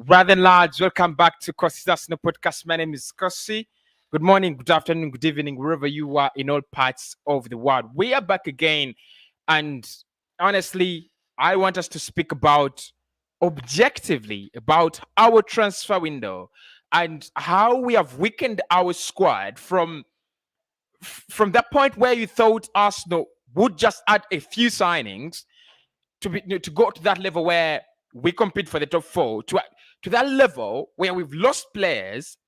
Rather lads, welcome back to Cossy's Arsenal podcast. My name is Cossy. Good morning, good afternoon, good evening, wherever you are in all parts of the world. We are back again, and honestly, I want us to speak about objectively about our transfer window and how we have weakened our squad from that point where you thought Arsenal would just add a few signings to go to that level where we compete for the top four to that level where we've lost players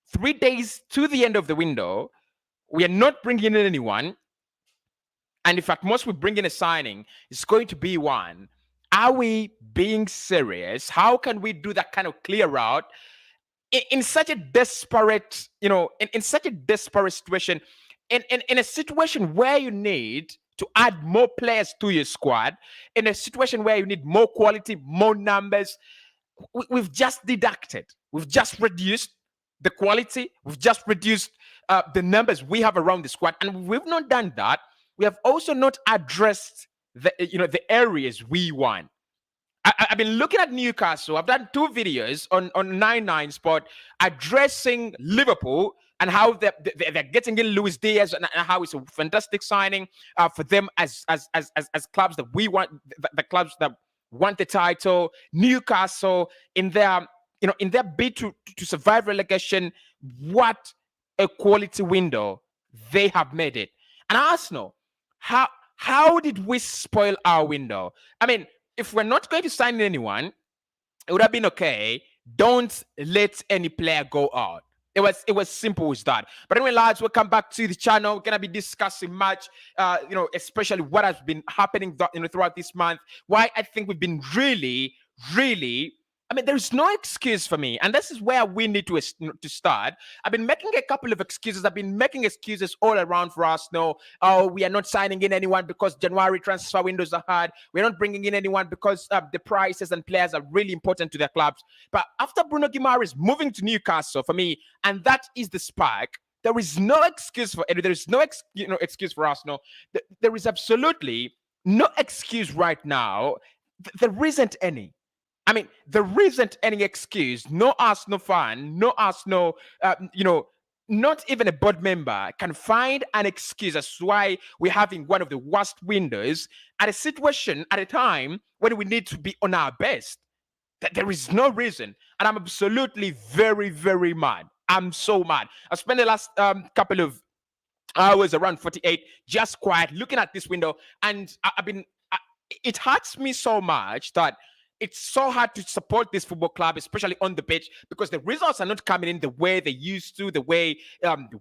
3 days to the end of the window. We are not bringing in anyone, and in fact, most we bring in a signing is going to be one. Are we being serious? How can we do that kind of clear route in such a desperate, in such a desperate situation, in a situation where you need to add more players to your squad, in a situation where you need more quality, more numbers? We've just deducted, we've just reduced the quality, we've just reduced the numbers we have around the squad, and we've not done that. We have also not addressed the areas we want. I've been looking at Newcastle. I've done 2 videos on 99 Sport addressing Liverpool and how they're getting in Luis Diaz, and how it's a fantastic signing for them as clubs that we want, the clubs that want the title. Newcastle in their bid to survive relegation, what a quality window they have made it. And Arsenal, how did we spoil our window? I mean, if we're not going to sign in anyone, it would have been okay. Don't let any player go out. It was simple as that. But anyway, lads, welcome back to the channel. We're gonna be discussing much, especially what has been happening throughout this month. Why I think we've been really, really. I mean, there's no excuse for me, and this is where we need to start. I've been making a couple of excuses. I've been making excuses all around for Arsenal. Oh, we are not signing in anyone because January transfer windows are hard. We're not bringing in anyone because the prices and players are really important to their clubs. But after Bruno Guimarez moving to Newcastle, for me, and that is the spark, there is no excuse for it. There is no excuse for Arsenal. There is absolutely no excuse right now. There isn't any. I mean, there isn't any excuse. No Arsenal fan, no Arsenal, not even a board member can find an excuse as to why we're having one of the worst windows at a time when we need to be on our best. That there is no reason. And I'm absolutely very, very mad. I'm so mad. I spent the last couple of hours, around 48, just quiet, looking at this window. And it hurts me so much that it's so hard to support this football club, especially on the pitch, because the results are not coming in the way they used to, the way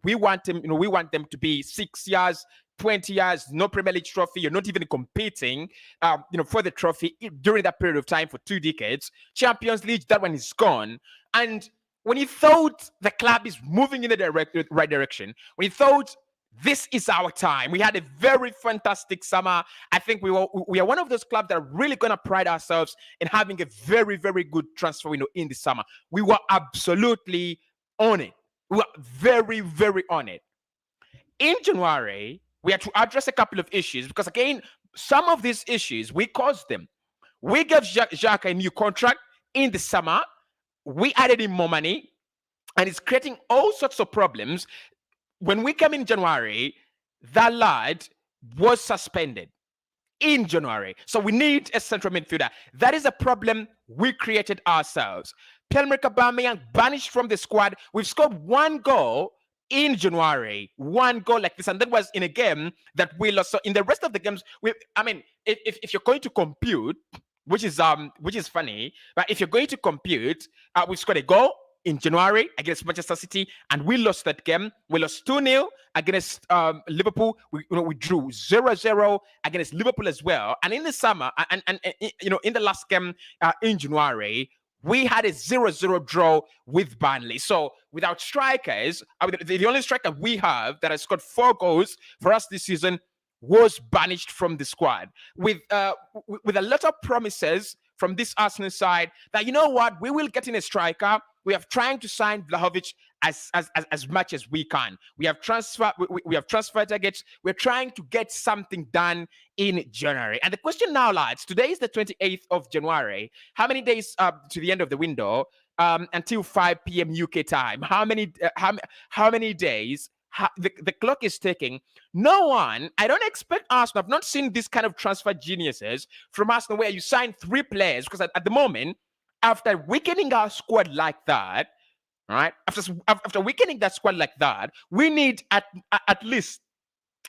we want them. We want them to be 6 years, 20 years, no Premier League trophy. You're not even competing, for the trophy during that period of time for 2 decades. Champions League, that one is gone. And when you thought the club is moving in the right direction, when you thought this is our time, we had a very fantastic summer. I think we are one of those clubs that are really going to pride ourselves in having a very, very good transfer window in the summer. We were absolutely on it. We were very, very on it. In January, we had to address a couple of issues because, again, some of these issues, we caused them. We gave Jacques a new contract in the summer. We added him more money, and it's creating all sorts of problems. When we came in January, that lad was suspended in January. So we need a central midfielder. That is a problem we created ourselves. Pierre-Emerick Aubameyang banished from the squad. We've scored 1 goal in January. 1 goal like this. And that was in a game that we lost. So in the rest of the games, if you're going to compute, which is funny, but if you're going to compute, we scored a goal in January against Manchester City, and we lost that game. We lost 2-0 against Liverpool. We drew 0-0 against Liverpool as well. And in the summer, and in the last game in January, we had a 0-0 draw with Burnley. So without strikers, the only striker we have that has scored 4 goals for us this season was banished from the squad with a lot of promises from this Arsenal side that, we will get in a striker trying to sign Vlahovic as much as we can. We have transfer targets. We're trying to get something done in January. And the question now, lads, today is the 28th of January. How many days to the end of the window? Until 5 p.m. UK time. How many days? The clock is ticking. No one, I don't expect Arsenal. I've not seen this kind of transfer geniuses from Arsenal where you sign 3 players, because at the moment, after weakening our squad like that, right? After weakening that squad like that, we need at least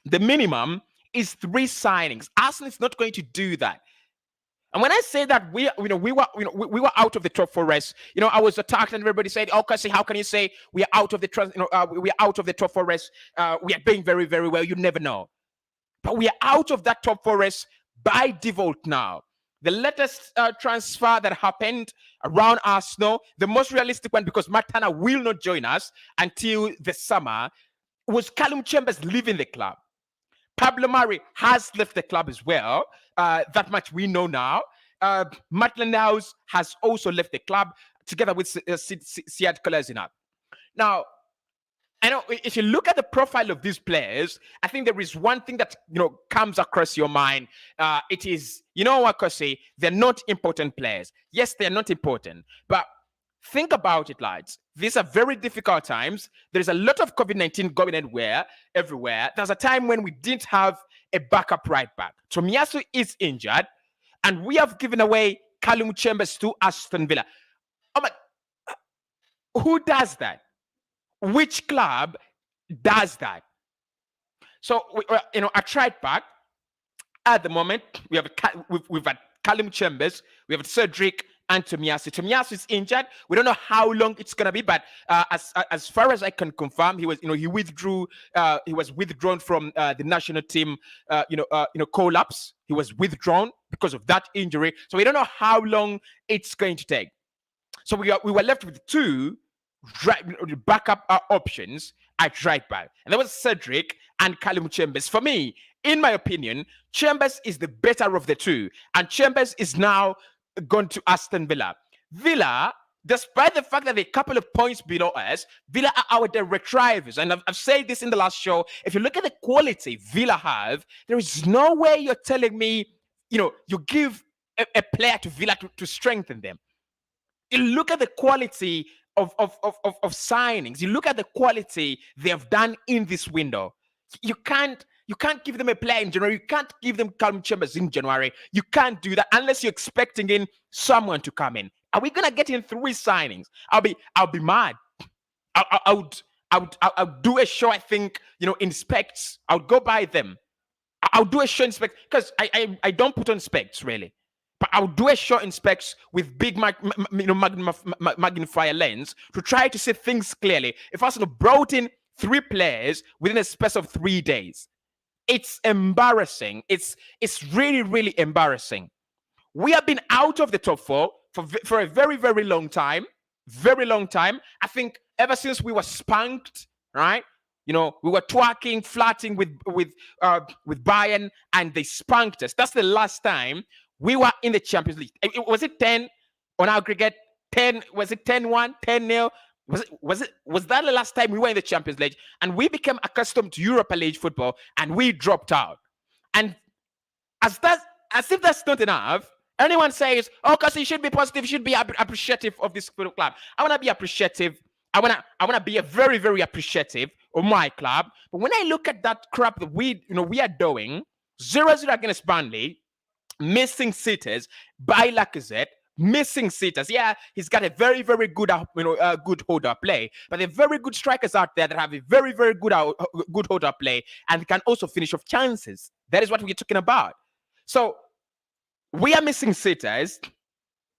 the minimum is 3 signings. Arsenal is not going to do that. And when I say that we were out of the top 4 race, I was attacked and everybody said, "Oh, Cossy, how can you say we are out of the we are out of the top 4 race? We are doing very, very well." You never know, but we are out of that top 4 race by default now. The latest transfer that happened around Arsenal, the most realistic one, because Matana will not join us until the summer, was Callum Chambers leaving the club. Pablo Mari has left the club as well. That much we know now. Maitland Niles has also left the club together with Siad Kolasinac. Now, I know if you look at the profile of these players, I think there is one thing that comes across your mind. It is, what, Cossy? They're not important players. Yes, they're not important, but think about it, lads. These are very difficult times. There's a lot of COVID-19 going everywhere. There's a time when we didn't have a backup right back. Tomiyasu is injured, and we have given away Callum Chambers to Aston Villa. Oh my! Who does that? Which club does that? So, at right back, at the moment, we've had Callum Chambers, we have Cedric, and Tomiyasu. Tomiyasu is injured. We don't know how long it's gonna be, but as far as I can confirm, he was withdrawn from the national team. Collapse. He was withdrawn because of that injury. So we don't know how long it's going to take. So we were left with 2 backup options at right back, and that was Cedric and Callum Chambers. For me, in my opinion, Chambers is the better of the 2, and Chambers is now gone to Aston Villa. Villa, despite the fact that they're a couple of points below us, Villa are our direct rivals. And I've said this in the last show. If you look at the quality Villa have, there is no way you're telling me, you give a player to Villa to strengthen them. You look at the quality of signings. You look at the quality they have done in this window. You can't give them a player in January. You can't give them Callum Chambers in January. You can't do that unless you're expecting in someone to come in. Are we gonna get in 3 signings? I'll be mad. I would do a show. I think in specs. I would go buy them. I'll do a show in specs because I don't put on specs really. But I'll do a show in specs with big magnifier lens to try to see things clearly. If Arsenal brought in 3 players within a space of 3 days, it's embarrassing. It's really, really embarrassing. We have been out of the top 4 for a very, very long time. Very long time. I think ever since we were spanked, right? We were twerking, flirting with Bayern, and they spanked us. That's the last time we were in the Champions League. Was it 10 on aggregate? 10? Was it 10-1, 10-0? Was that the last time we were in the Champions League? And we became accustomed to Europa League football, and we dropped out. And as if that's not enough, anyone says, "Oh, because you should be positive, you should be appreciative of this football club." I want to be appreciative. I wanna be a very, very appreciative of my club. But when I look at that crap that we are doing, 0-0 against Burnley, missing sitters by Lacazette, missing sitters. Yeah, he's got a very, very good, good holder play. But there are very good strikers out there that have a very, very good holder play and can also finish off chances. That is what we're talking about. So we are missing sitters.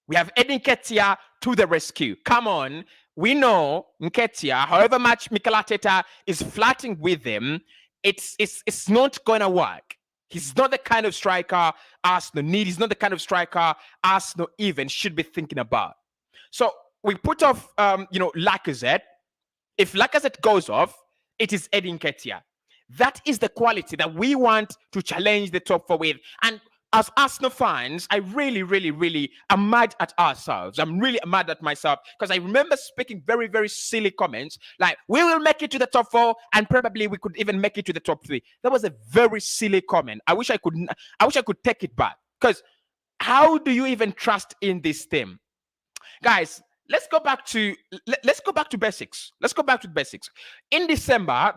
We have Edin Nketiah to the rescue. Come on. We know Nketiah, however much Mikel Arteta is flirting with him, it's not going to work. He's not the kind of striker Arsenal need. He's not the kind of striker Arsenal even should be thinking about. So we put off, Lacazette. If Lacazette goes off, it is Edin Nketiah. That is the quality that we want to challenge the top 4 with. And as Arsenal fans, I really, really, really am mad at ourselves. I'm really mad at myself because I remember speaking very, very silly comments like, we will make it to the top 4 and probably we could even make it to the top 3. That was a very silly comment. I wish I could take it back, because how do you even trust in this team? Guys, let's go back to basics. Let's go back to basics. In December,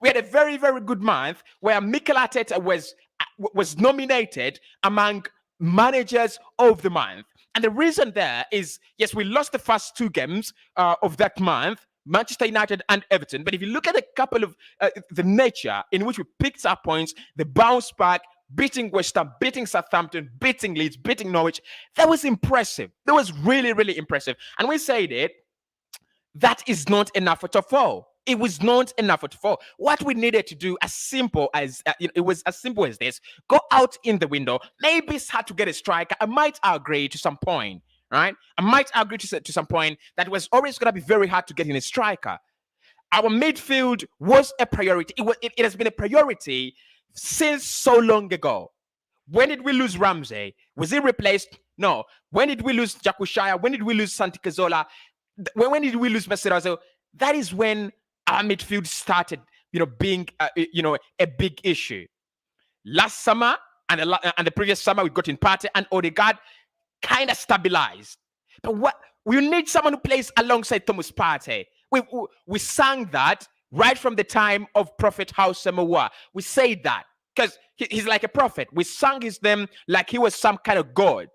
we had a very, very good month where Mikel Arteta was nominated among managers of the month. And the reason there is, yes, we lost the first 2 games of that month, Manchester United and Everton. But if you look at a couple of the nature in which we picked up points, the bounce back, beating West Ham, beating Southampton, beating Leeds, beating Norwich, that was impressive. That was really, really impressive. And we said that is not enough for top 4. It was not enough for top 4. What we needed to do, as simple as it was as simple as this: go out in the window. Maybe it's hard to get a striker. I might agree to some point, right? I might agree to some point that it was always going to be very hard to get in a striker. Our midfield was a priority. It has been a priority since so long ago. When did we lose Ramsey? Was he replaced? No. When did we lose Jakushaya? When did we lose Santi Cazorla? When did we lose Maserazo? That is when our midfield started, being, a big issue. Last summer and the previous summer, we got in Partey and Odegaard kind of stabilized. But what we need someone who plays alongside Thomas Partey. We sang that right from the time of Prophet Hausa Mawa. We say that because he's like a prophet. We sang his name like he was some kind of god.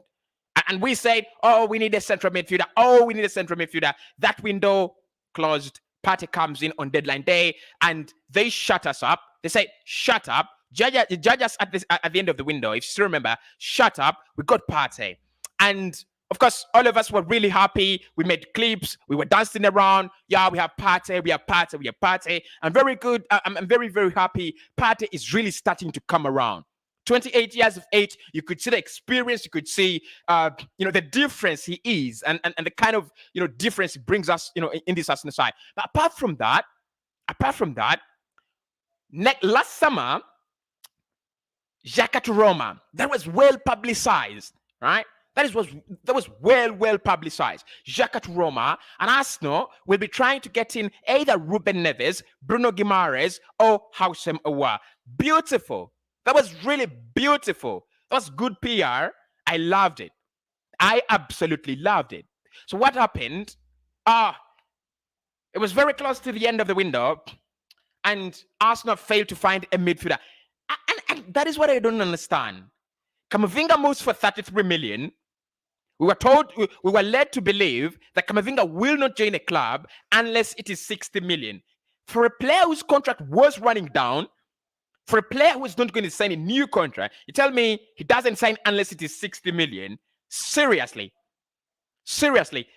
And we said, oh, we need a central midfielder. Oh, we need a central midfielder. That window closed. Partey comes in on deadline day and they shut us up. They say, shut up. Judge us at the end of the window. If you still remember, shut up. We got Partey. And of course, all of us were really happy. We made clips. We were dancing around. Yeah, we have Partey. We have Partey. We have Partey. I'm very good. I'm very, very happy. Partey is really starting to come around. 28 years of age, you could see the experience, you could see, the difference he is, and the kind of, difference he brings us, in this Arsenal side. But apart from that, last summer, Xhaka to Roma, that was well publicized, right? That was well publicized. Xhaka to Roma, and Arsenal will be trying to get in either Ruben Neves, Bruno Guimarez, or Houssem Aouar. Beautiful. That was really beautiful. That was good PR. I loved it. I absolutely loved it. So what happened? It was very close to the end of the window, and Arsenal failed to find a midfielder. And that is what I don't understand. Camavinga moves for 33 million. We were led to believe that Camavinga will not join a club unless it is 60 million. For a player whose contract was running down, for a player who is not going to sign a new contract, you tell me he doesn't sign unless it is 60 million. Seriously,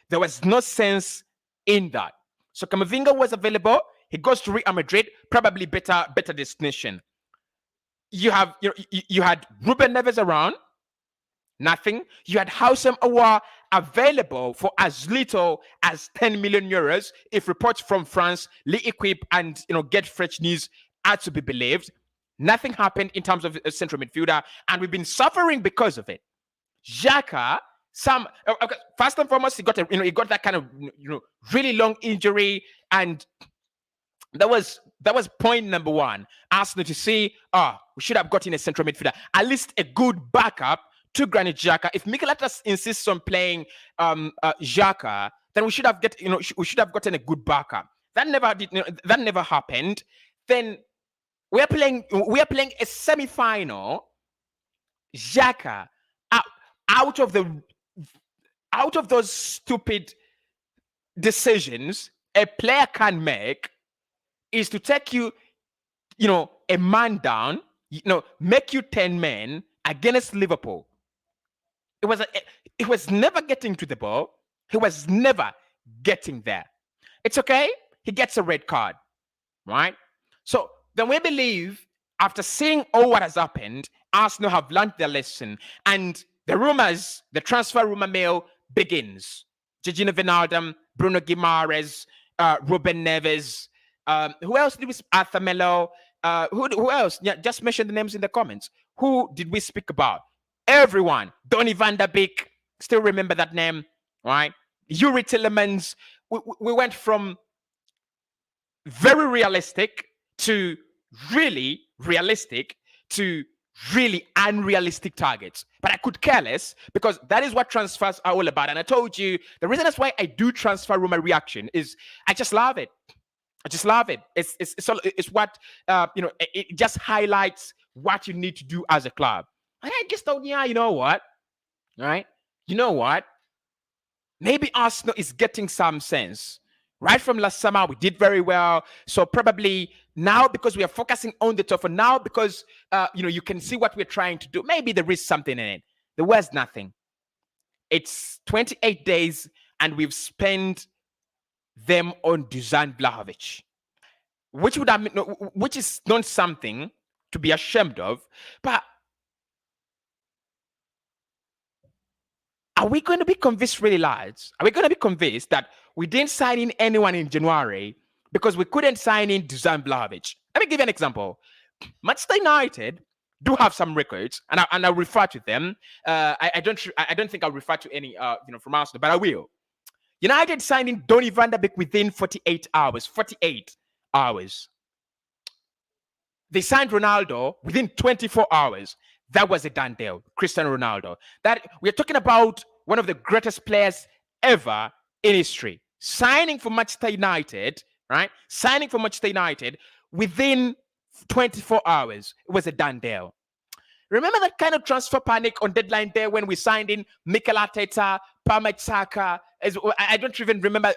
there was no sense in that. So Camavinga was available. He goes to Real Madrid, probably better destination. You had Ruben Neves around, nothing. You had Houssem Aouar available for as little as 10 million euros. If reports from France, L'Equipe, and Get Fresh News are to be believed. Nothing happened in terms of a central midfielder, and we've been suffering because of it. Xhaka, first and foremost, he got that kind of really long injury, and that was point number one. Arsenal to see, we should have gotten a central midfielder, at least a good backup to Granit Xhaka. If Mikel Arteta insists on playing Xhaka, then we should have gotten a good backup. That never happened. Then we are playing a semi-final. Xhaka, out of those stupid decisions a player can make is to take you, a man down, make you 10 men against Liverpool. It was never getting to the ball. He was never getting there. It's okay. He gets a red card, right? So then we believe, after seeing all what has happened, Arsenal have learned their lesson, and the transfer rumor mill begins. Jorginho Wijnaldum, Bruno Guimarez, Ruben Neves. Who else did we? Arthur Melo. Who else? Yeah, just mention the names in the comments. Who did we speak about? Everyone. Donny van der Beek, still remember that name, right? Yuri Tillemans. We went from very realistic to really realistic to really unrealistic targets. But I could care less because that is what transfers are all about. And I told you the reason that's why I do transfer rumor reaction is I just love it. I just love it. It's what it just highlights what you need to do as a club. And I just thought, yeah, you know what? Right? You know what? Maybe Arsenal is getting some sense. Right from last summer, we did very well. So probably now, because we are focusing on the top, and now because you can see what we're trying to do, maybe there is something in it. There was nothing. It's 28 days, and we've spent them on Dusan Vlahovic, which is not something to be ashamed of. But are we going to be convinced, really, lads? Are we going to be convinced that we didn't sign in anyone in January because we couldn't sign in Dusan Vlahovic? Let me give you an example. Manchester United do have some records, and I'll refer to them. I don't think I'll refer to any from Arsenal, but I will. United signed in Donny van der Beek within 48 hours. 48 hours. They signed Ronaldo within 24 hours. That was a done deal. Cristiano Ronaldo. That we're talking about one of the greatest players ever in history. Signing for Manchester United, right? Signing for Manchester United within 24 hours. It was a done deal. Remember that kind of transfer panic on deadline day when we signed in Mikel Arteta, Pametsaka? I don't even remember,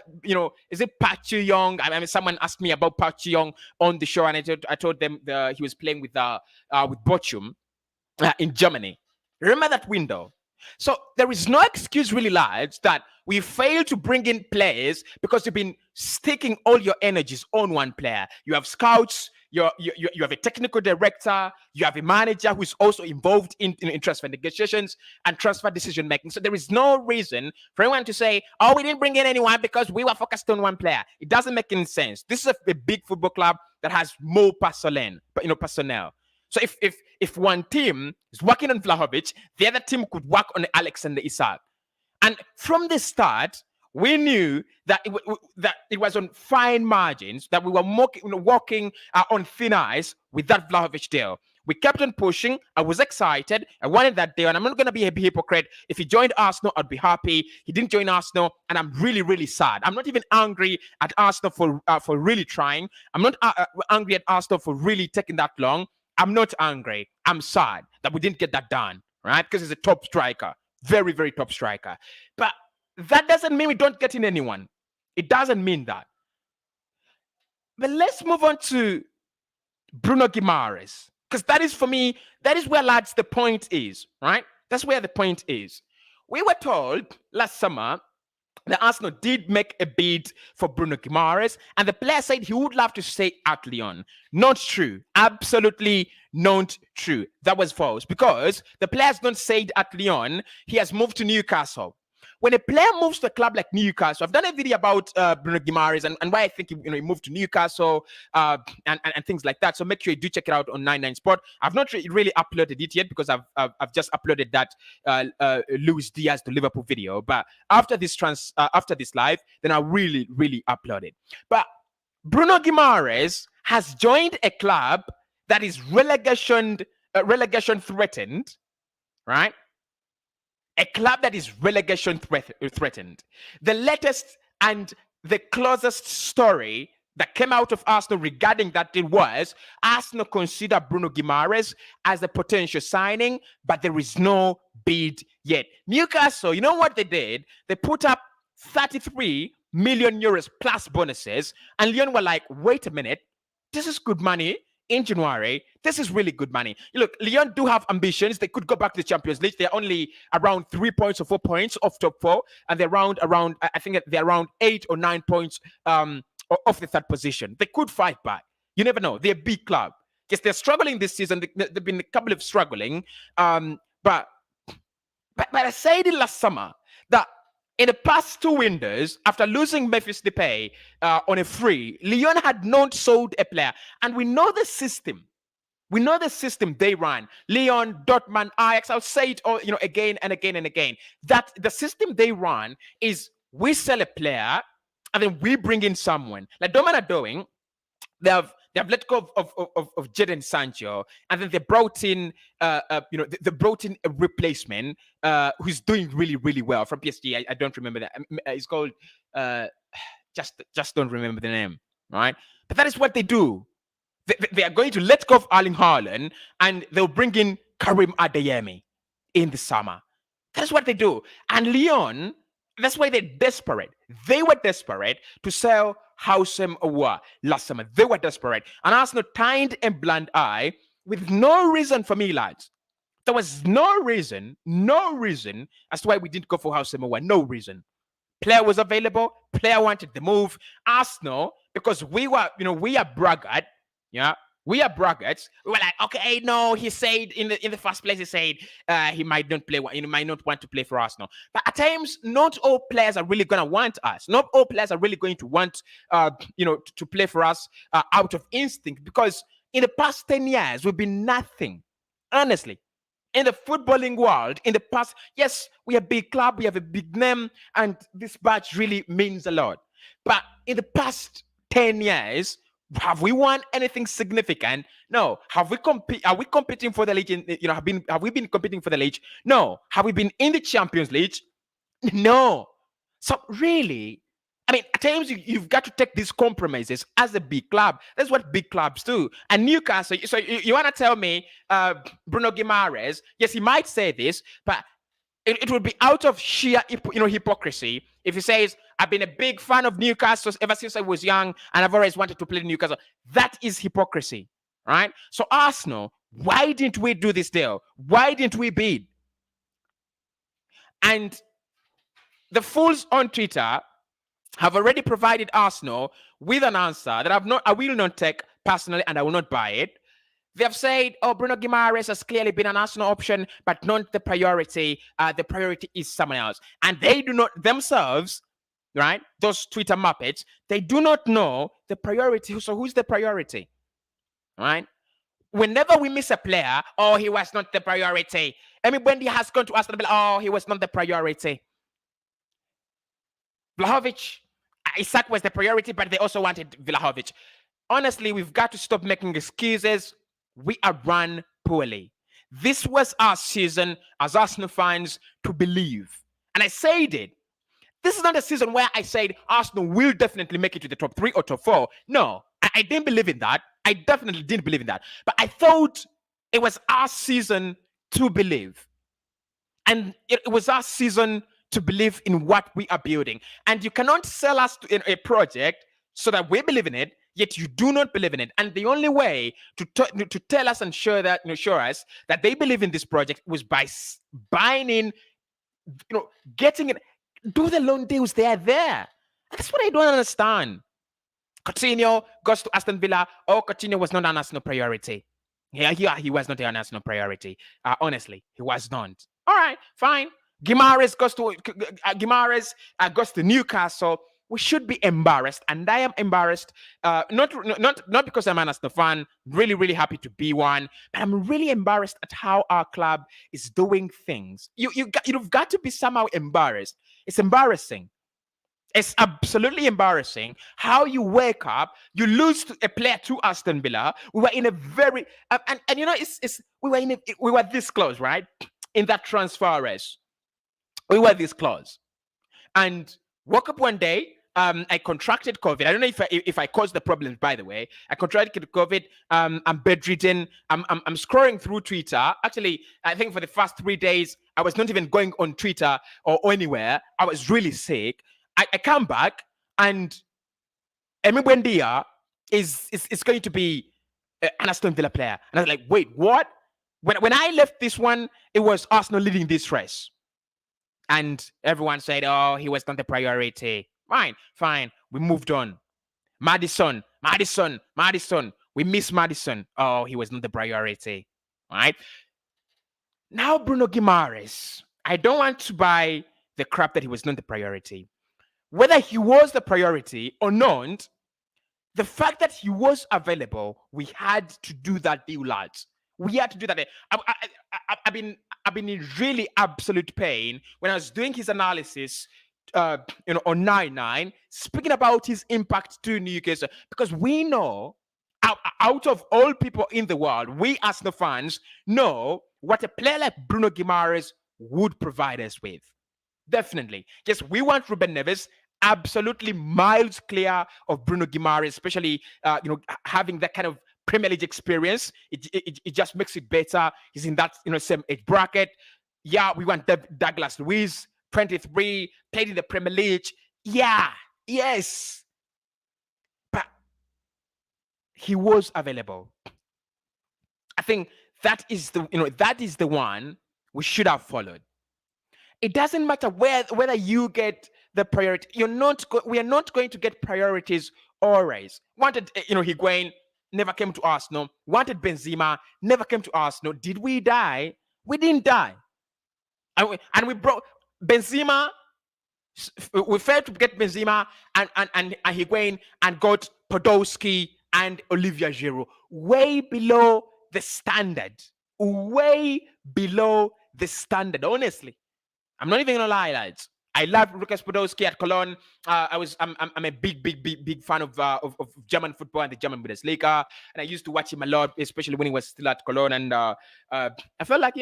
is it Park Ji-young? I mean, someone asked me about Park Ji-young on the show, and I told them he was playing with Bochum in Germany. Remember that window? So there is no excuse, really, lads, that we fail to bring in players because you've been sticking all your energies on one player. You have scouts, you have a technical director, you have a manager who's also involved in transfer negotiations and transfer decision making. So there is no reason for anyone to say, "Oh, we didn't bring in anyone because we were focused on one player." It doesn't make any sense. This is a big football club that has more personnel. So if one team is working on Vlahovic, the other team could work on Alexander Isak. And from the start, we knew that it was on fine margins, that we were walking on thin ice with that Vlahovic deal. We kept on pushing. I was excited. I wanted that deal. And I'm not going to be a hypocrite. If he joined Arsenal, I'd be happy. He didn't join Arsenal, and I'm really, really sad. I'm not even angry at Arsenal for really trying. I'm not angry at Arsenal for really taking that long. I'm not angry. I'm sad that we didn't get that done, right? Because he's a top striker. Very, very top striker. But that doesn't mean we don't get in anyone. It doesn't mean that. But let's move on to Bruno Guimarez. Because that is, for me, that is where, lads, the point is, right? That's where the point is. We were told last summer that Arsenal did make a bid for Bruno Guimarez, and the player said he would love to stay at Lyon. Not true. Absolutely not true. That was false, because the player's not stayed at Lyon. He has moved to Newcastle. When a player moves to a club like Newcastle, I've done a video about Bruno Guimarez and why I think he moved to Newcastle and things like that. So make sure you do check it out on 99 Sport. I've not really uploaded it yet because I've just uploaded that Luis Diaz to Liverpool video. But after this live, then I'll really upload it. But Bruno Guimarez has joined a club that is relegation threatened, right? A club that is relegation threatened. The latest and the closest story that came out of Arsenal regarding that deal was Arsenal consider Bruno Guimarez as a potential signing, but there is no bid yet. Newcastle, you know what they did? They put up 33 million euros plus bonuses, and Lyon were like, wait a minute, this is good money. In January, this is really good money. Look, Lyon do have ambitions. They could go back to the Champions League. They're only around 3 points or 4 points off top four, and they're around I think they're around 8 or 9 points off the third position. They could fight back. You never know. They're a big club. Yes, they're struggling this season. They've been a couple of struggling. But I said it last summer that in the past 2 windows, after losing Memphis Depay on a free, Lyon had not sold a player. And we know the system. We know the system they run. Leon, Dortmund, Ajax, I'll say it all, again and again and again. That the system they run is we sell a player and then we bring in someone. Like Dortmund are doing, they have let go of Jadon Sancho, and then they brought in they brought in a replacement who's doing really, really well from PSG. I don't remember that. It's called just don't remember the name, right? But that is what they do. They are going to let go of Erling Haaland and they'll bring in Karim Adeyemi in the summer. That's what they do. And Lyon, that's why they're desperate. They were desperate to sell Houssem Aouar last summer. They were desperate. And Arsenal turned a blind eye with no reason for me, lads. There was no reason as to why we didn't go for Houssem Aouar. No reason. Player was available. Player wanted the move. Arsenal, because we are braggart. Yeah, we are braggarts. We were like, okay, no, he said in the first place, he said he might not play, he might not want to play for Arsenal. But at times, not all players are really gonna want us. Not all players are really going to want to play for us out of instinct, because in the past 10 years, we've been nothing. Honestly. In the footballing world, in the past, yes, we are a big club, we have a big name, and this badge really means a lot. But in the past 10 years, have we won anything significant? No. Are we competing for the league? Have we been competing for the league? No. Have we been in the Champions League? No. So really, I mean, at times you've got to take these compromises as a big club. That's what big clubs do. And Newcastle, so you want to tell me Bruno Guimarez, yes, he might say this, but it would be out of sheer hypocrisy if he says, I've been a big fan of Newcastle ever since I was young and I've always wanted to play Newcastle. That is hypocrisy, right? So Arsenal, why didn't we do this deal? Why didn't we bid? And the fools on Twitter have already provided Arsenal with an answer that I will not take personally, and I will not buy it. They have said, Bruno Guimarez has clearly been an Arsenal option, but not the priority. The priority is someone else. And they do not themselves, right, those Twitter muppets, they do not know the priority. So who's the priority, right? Whenever we miss a player, he was not the priority. Everybody has gone to Aston, he was not the priority. Vlahovic, Isak was the priority, but they also wanted Vlahovic. Honestly, we've got to stop making excuses. We are run poorly. This was our season as Arsenal fans to believe. And I said it. This is not a season where I said Arsenal will definitely make it to the top 3 or top 4. No, I didn't believe in that. I definitely didn't believe in that. But I thought it was our season to believe. And it was our season to believe in what we are building. And you cannot sell us in a project so that we believe in it, yet you do not believe in it. And the only way to tell us and show us that they believe in this project was by buying in, getting it, do the loan deals. They are there. That's what I don't understand. Coutinho goes to Aston Villa. Coutinho was not an Arsenal priority. Yeah, he was not an Arsenal priority. Honestly, he was not. All right, fine. Guimarez goes to Newcastle. We should be embarrassed, and I am embarrassed. Not because I'm an Aston fan. Really, really happy to be one, but I'm really embarrassed at how our club is doing things. You've got to be somehow embarrassed. It's embarrassing. It's absolutely embarrassing how you wake up, you lose a player to Aston Villa. We were in a very we were this close, right? In that transfer race, we were this close, and woke up one day. I contracted COVID. I don't know if I caused the problems. By the way, I contracted COVID. I'm bedridden. I'm scrolling through Twitter. Actually, I think for the first 3 days, I was not even going on Twitter or anywhere. I was really sick. I come back and Emi Buendia is going to be an Aston Villa player, and I was like, wait, what? When I left this one, it was Arsenal leading this race, and everyone said, he was not the priority. Fine. We moved on. Maddison. We miss Maddison. He was not the priority. Right? Now Bruno Guimarez. I don't want to buy the crap that he was not the priority. Whether he was the priority or not, The fact that he was available, we had to do that deal, lads. We had to do that. I've been in really absolute pain when I was doing his analysis, on 9-9, speaking about his impact to Newcastle, because we know, out of all people in the world, we Arsenal fans know what a player like Bruno Guimarez would provide us with. Definitely. Yes, we want Ruben Neves absolutely miles clear of Bruno Guimarez, especially having that kind of Premier League experience. It just makes it better. He's in that same age bracket. Yeah, we want Douglas Luiz, 23, played in the Premier League. Yeah, yes, but he was available. I think that is the one we should have followed. It doesn't matter whether you get the priority. We are not going to get priorities always. Wanted, Higuain, never came to Arsenal. Wanted Benzema, never came to Arsenal. Did we die? We didn't die. And we brought Benzema. We failed to get Benzema and Higuain, and got Podolski and Olivier Giroud. Way below the standard. Way below the standard, honestly. I'm not even gonna lie, lads. I love Lucas Podolski at Cologne. I'm a big fan of German football and the German Bundesliga, and I used to watch him a lot, especially when he was still at Cologne. And I felt like,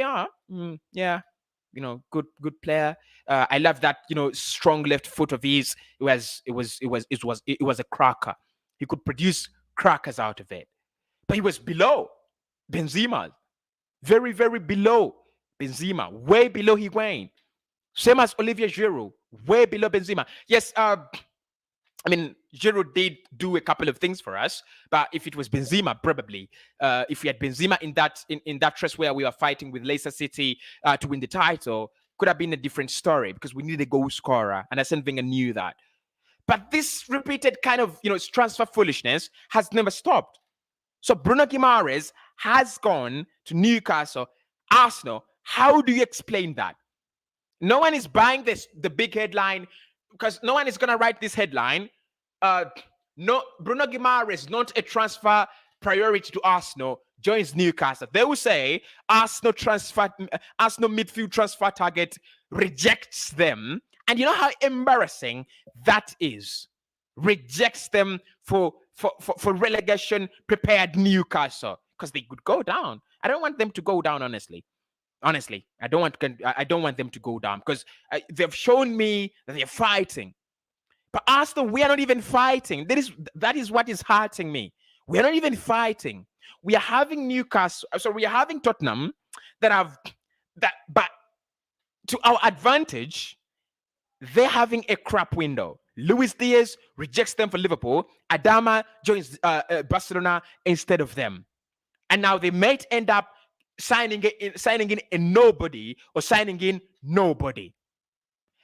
good player. I love that strong left foot of his. It was a cracker. He could produce crackers out of it, but he was below Benzema, very below Benzema, way below Higuain. Same as Olivier Giroud, way below Benzema. Yes, Giroud did do a couple of things for us, but if it was Benzema, probably, if we had Benzema in that race where we were fighting with Leicester City to win the title, could have been a different story, because we needed a goal scorer, and Arsene Wenger knew that. But this repeated kind of transfer foolishness has never stopped. So Bruno Guimarez has gone to Newcastle, Arsenal. How do you explain that? No one is buying the big headline, because no one is going to write this headline. No, Bruno Guimarez, not a transfer priority to Arsenal, joins Newcastle. They will say Arsenal midfield transfer target rejects them. And you know how embarrassing that is? Rejects them for relegation prepared Newcastle, because they could go down. I don't want them to go down, honestly. Honestly, I don't want them to go down, because they've shown me that they're fighting. But Aston, we are not even fighting. That is what is hurting me. We are not even fighting. We are having Newcastle. So we are having Tottenham but to our advantage, they're having a crap window. Luis Diaz rejects them for Liverpool. Adama joins Barcelona instead of them, and now they might end up signing in a nobody, or signing in nobody.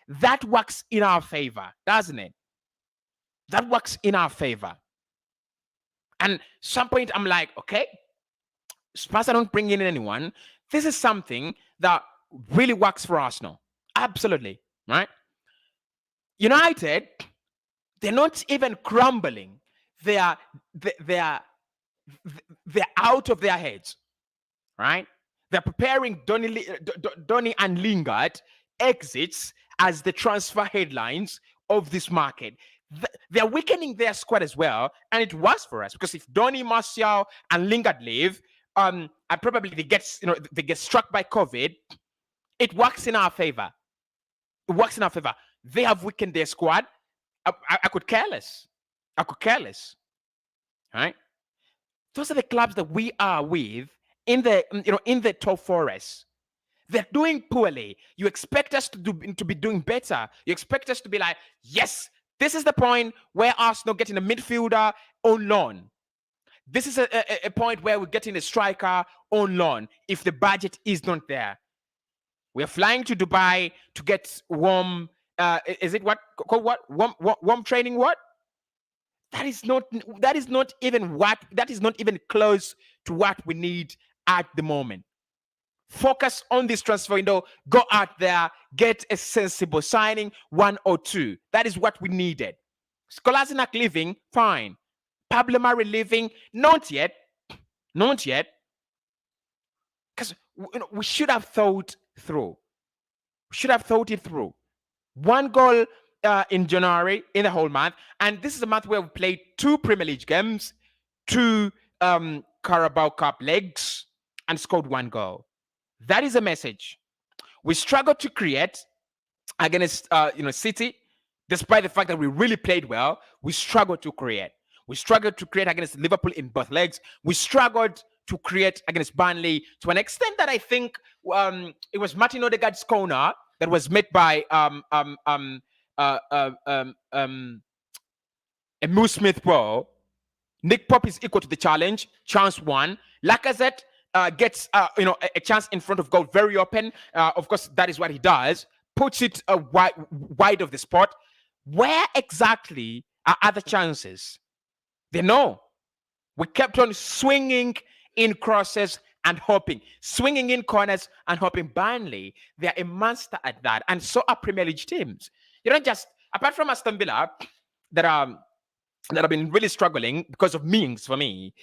That works in our favor, doesn't it? That works in our favor. And some point I'm like, okay, Spurs don't bring in anyone. This is something that really works for Arsenal. Absolutely, right? United, they're not even crumbling. They're out of their heads. Right? They're preparing Donny and Lingard exits as the transfer headlines of this market. They're weakening their squad as well, and it works for us, because if Donny, Martial, and Lingard leave, and probably they get struck by COVID, it works in our favor. It works in our favor. They have weakened their squad. I could care less. Right? Those are the clubs that we are with in the top four race. They're doing poorly. You expect us to be doing better. You expect us to be like, yes, this is the point where Arsenal getting a midfielder on loan. This is a point where we're getting a striker on loan if the budget is not there. We're flying to Dubai to get warm. Is it what called what warm training? What? That is not even close to what we need at the moment. Focus on this transfer window. Go out there, get a sensible signing, 1 or 2. That is what we needed. Kolasinac leaving, fine. Pablo Mari leaving? Not yet. Not yet. Because we should have thought through. We should have thought it through. One goal in January, in the whole month. And this is a month where we played 2 Premier League games, 2 Carabao Cup legs, and scored 1 goal. That is a message. We struggled to create against City, despite the fact that we really played well. We struggled to create. We struggled to create against Liverpool in both legs. We struggled to create against Burnley to an extent that I think it was Martin Odegaard's corner that was made by Emile Smith-Rowe. Nick Pope is equal to the challenge. Chance 1. Lacazette gets a chance in front of goal, very open. Of course, that is what he does. Puts it wide of the spot. Where exactly are other chances? They know. We kept on swinging in crosses and hoping, swinging in corners and hoping. Burnley, they are a monster at that, and so are Premier League teams. You don't just, apart from Aston Villa, that have been really struggling because of Mings for me.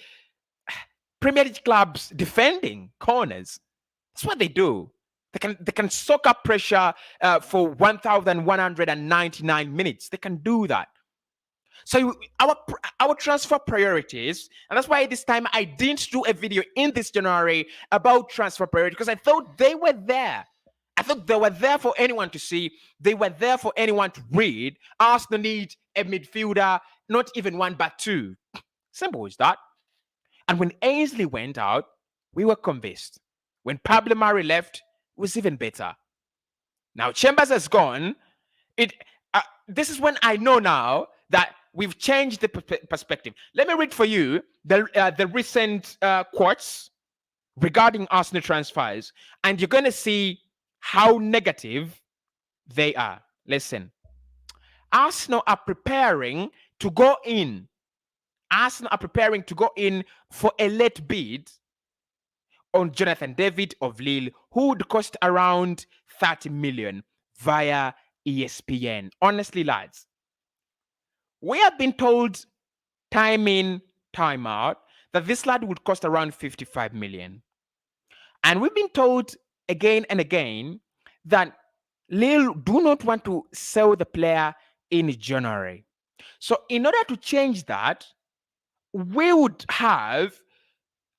Premier League clubs defending corners, that's what they do. They can soak up pressure for 1,199 minutes. They can do that. So our transfer priorities, and that's why this time I didn't do a video in this January about transfer priorities, because I thought they were there. I thought they were there for anyone to see. They were there for anyone to read. Arsenal need a midfielder, not even 1 but 2. Simple as that. And when Ainsley went out, we were convinced. When Pablo Mari left, it was even better. Now Chambers has gone. This is when I know now that we've changed the perspective. Let me read for you the recent quotes regarding Arsenal transfers, and you're going to see how negative they are. Listen. Arsenal are preparing to go in. Arsenal are preparing to go in for a late bid on Jonathan David of Lille, who would cost around 30 million via ESPN. Honestly, lads, we have been told time in, time out that this lad would cost around 55 million. And we've been told again and again that Lille do not want to sell the player in January. So in order to change that, we would have,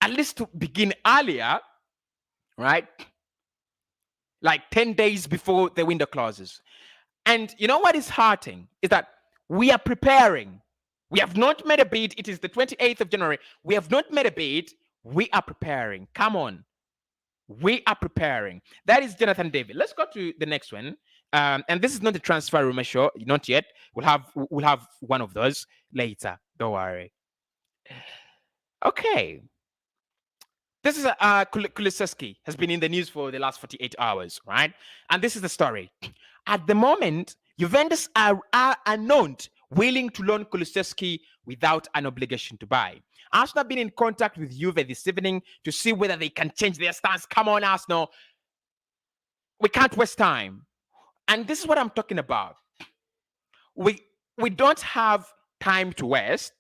at least to begin earlier, right? Like 10 days before the window closes. And you know what is hurting is that we are preparing. We have not made a bid. It is the 28th of January. We have not made a bid. We are preparing. Come on. We are preparing. That is Jonathan David. Let's go to the next one. And this is not a transfer rumor show. Not yet. We'll have one of those later. Don't worry. Okay. This is Kulusevski has been in the news for the last 48 hours, right? And this is the story. At the moment, Juventus are not willing to loan Kulusevski without an obligation to buy. Arsenal have been in contact with Juve this evening to see whether they can change their stance. Come on, Arsenal. We can't waste time. And this is what I'm talking about. We don't have time to waste,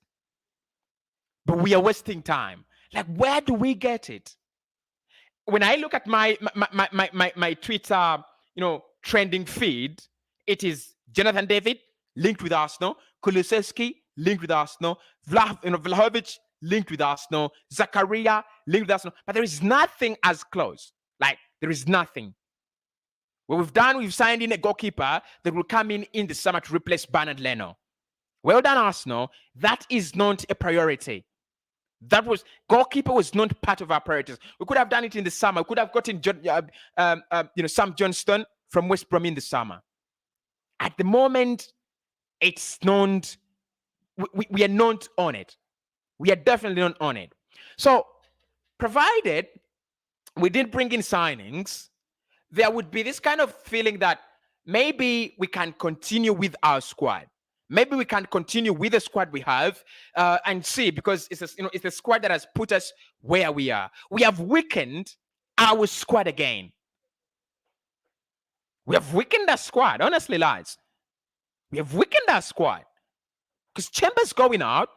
but we are wasting time. Like, where do we get it? When I look at my Twitter, trending feed, it is Jonathan David linked with Arsenal, Kulusevski linked with Arsenal, Vlahovic linked with Arsenal, Zakaria linked with Arsenal, but there is nothing as close. Like, there is nothing. What we've done, we've signed in a goalkeeper that will come in the summer to replace Bernard Leno. Well done, Arsenal. That is not a priority. Goalkeeper was not part of our priorities. We could have done it in the summer. We could have gotten Sam Johnston from West Brom in the summer. At the moment, it's not. We are not on it. We are definitely not on it. So, provided we didn't bring in signings, there would be this kind of feeling that maybe we can continue with our squad. Maybe we can continue with the squad we have and see, because it's a squad that has put us where we are. We have weakened our squad again. We have weakened our squad, honestly, lads. We have weakened our squad. Because Chambers going out,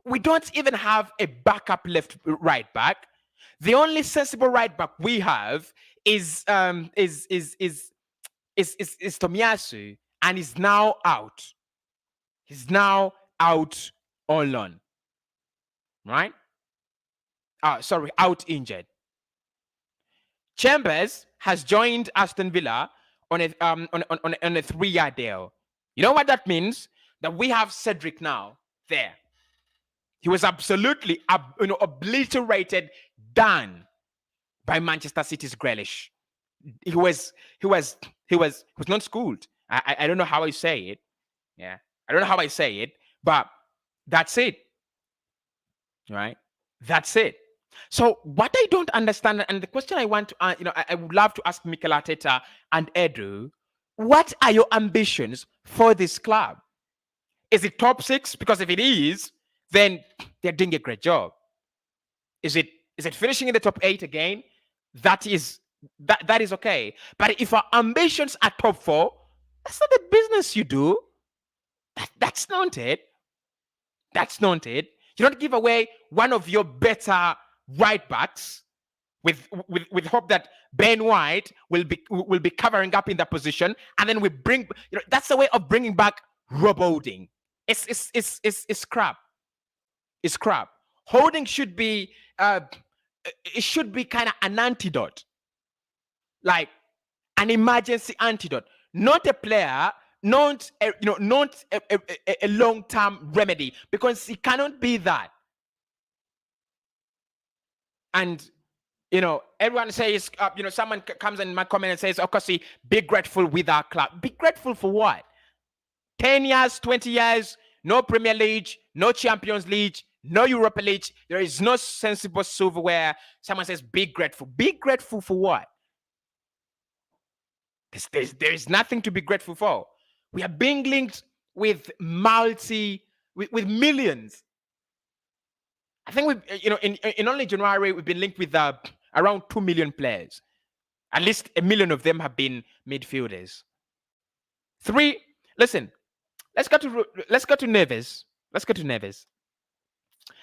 We don't even have a backup right back. The only sensible right back we have is Tomiyasu, and he's now out. He's now out on loan. Right? Sorry, out injured. Chambers has joined Aston Villa on a 3-year deal. You know what that means? That we have Cedric now there. He was absolutely obliterated, done by Manchester City's Grealish. He was not schooled. I don't know how I say it. Yeah, I don't know how I say it, but that's it. Right? That's it. So what I don't understand, and the question I want to, I would love to ask Mikel Arteta and Edu, what are your ambitions for this club? Is it top 6? Because if it is, then they're doing a great job. Is it finishing in the top 8 again? That is okay. But if our ambitions are top 4, that's not the business you do. That's not it. That's not it. You don't give away one of your better right backs with hope that Ben White will be covering up in that position, and then we bring, that's the way of bringing back Rob Holding. It's crap. It's crap. Holding should be it should be kind of an antidote, like an emergency antidote, not a player, not a long-term remedy, because it cannot be that. And everyone says, someone comes in my comment and says, "Oh, Cossy, be grateful with our club." Be grateful for what? 10 years, 20 years, no Premier League, no Champions League, no Europa League. There is no sensible silverware. Someone says, "Be grateful." Be grateful for what? There is nothing to be grateful for. We are being linked with with millions. I think in only January we've been linked with around 2 million players. At least 1 million of them have been midfielders. 3. Listen, let's go to Neves. Let's go to Neves.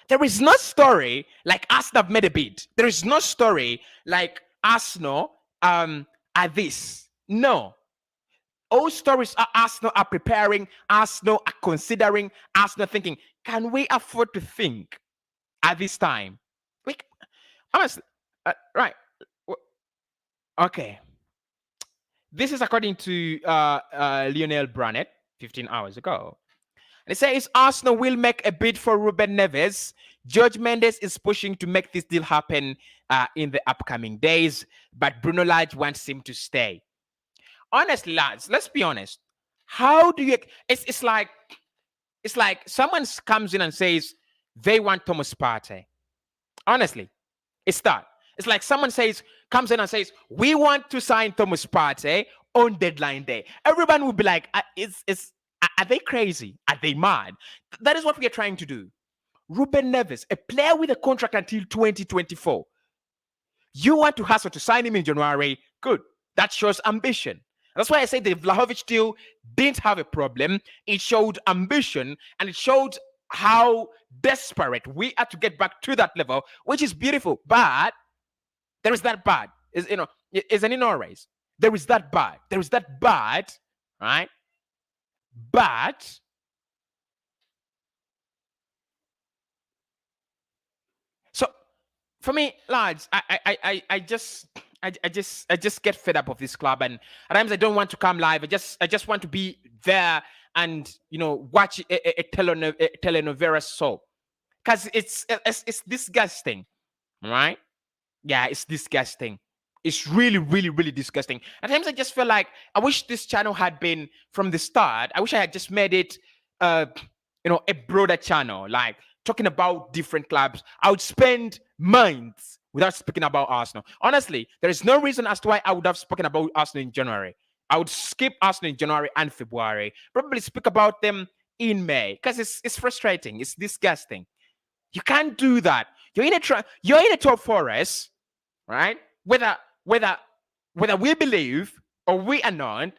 There is no story like Arsenal have made a bid. There is no story like Arsenal are this. No. All stories are Arsenal are preparing, Arsenal are considering, Arsenal thinking, can we afford to think at this time? Honestly, right. Okay. This is according to Lionel Brannett 15 hours ago. And it says Arsenal will make a bid for Ruben Neves. George Mendes is pushing to make this deal happen in the upcoming days, but Bruno Lage wants him to stay. Honestly, lads, let's be honest. How do you? It's like someone comes in and says they want Thomas Partey. Honestly, it's that. It's like someone comes in and says we want to sign Thomas Partey on deadline day. Everyone will be like, are they crazy? Are they mad? That is what we are trying to do. Ruben Neves, a player with a contract until 2024. You want to hustle to sign him in January? Good. That shows ambition. That's why I say the Vlahovic deal didn't have a problem. It showed ambition, and it showed how desperate we are to get back to that level, which is beautiful. But there is that bad. It's an inner race. There is that bad. There is that bad, right? But so for me, lads, I just get fed up of this club, and at times I don't want to come live. I just want to be there and watch a telenovela soap, because it's disgusting, right? Yeah, it's disgusting. It's really, really, really disgusting. At times I just feel like I wish this channel had been from the start. I wish I had just made it a broader channel, like talking about different clubs. I would spend months without speaking about Arsenal. Honestly, there is no reason as to why I would have spoken about Arsenal in January. I would skip Arsenal in January and February. Probably speak about them in May, because it's frustrating. It's disgusting. You can't do that. You're in a top 4 race, right? Whether we believe or we are not,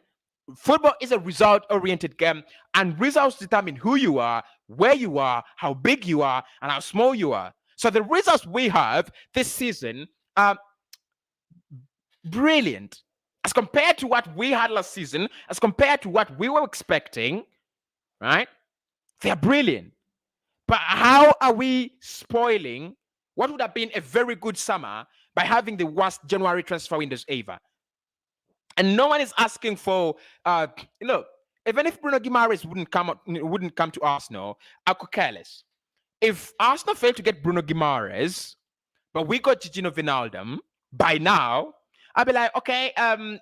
Football is a result-oriented game, and results determine who you are, where you are, how big you are, and how small you are. So the results we have this season are brilliant as compared to what we had last season, as compared to what we were expecting, right? They are brilliant. But how are we spoiling what would have been a very good summer by having the worst January transfer windows ever? And no one is asking for look, even if Bruno Guimarez wouldn't come to Arsenal, I could care less. If Arsenal failed to get Bruno Guimarez, but we got Gigino Wijnaldum by now, I'll be like, okay,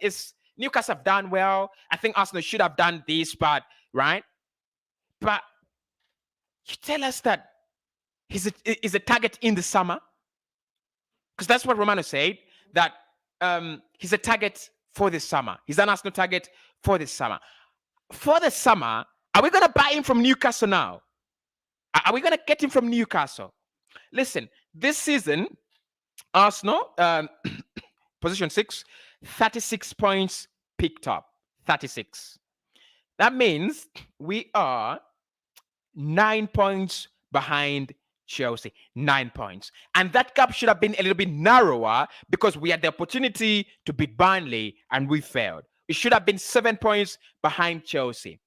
it's Newcastle have done well. I think Arsenal should have done this, but right. But you tell us that he's a target in the summer, because that's what Romano said, that he's a target for the summer. He's an Arsenal target for the summer. For the summer, are we going to buy him from Newcastle now? Are we going to get him from Newcastle? Listen, this season, Arsenal, position 6, 36 points picked up. 36. That means we are 9 points behind Chelsea. 9 points. And that gap should have been a little bit narrower because we had the opportunity to beat Burnley and we failed. It should have been 7 points behind Chelsea.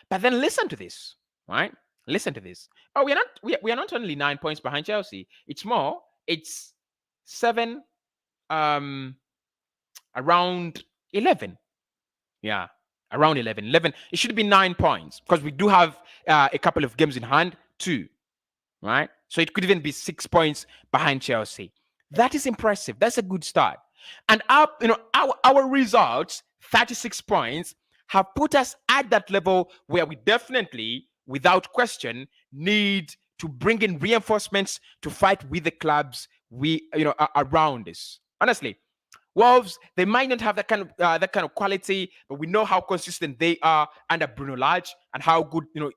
But then listen to this, right? Listen to this. Oh, we are not only 9 points behind Chelsea. It's more. It's 7, around 11. Yeah, around 11. 11. It should be 9 points because we do have a couple of games in hand too, right? So it could even be 6 points behind Chelsea. That is impressive. That's a good start. And our results, 36 points, have put us at that level where we definitely, without question, need to bring in reinforcements to fight with the clubs around us. Honestly, Wolves, they might not have that kind of quality, but we know how consistent they are under Bruno Lage and how good and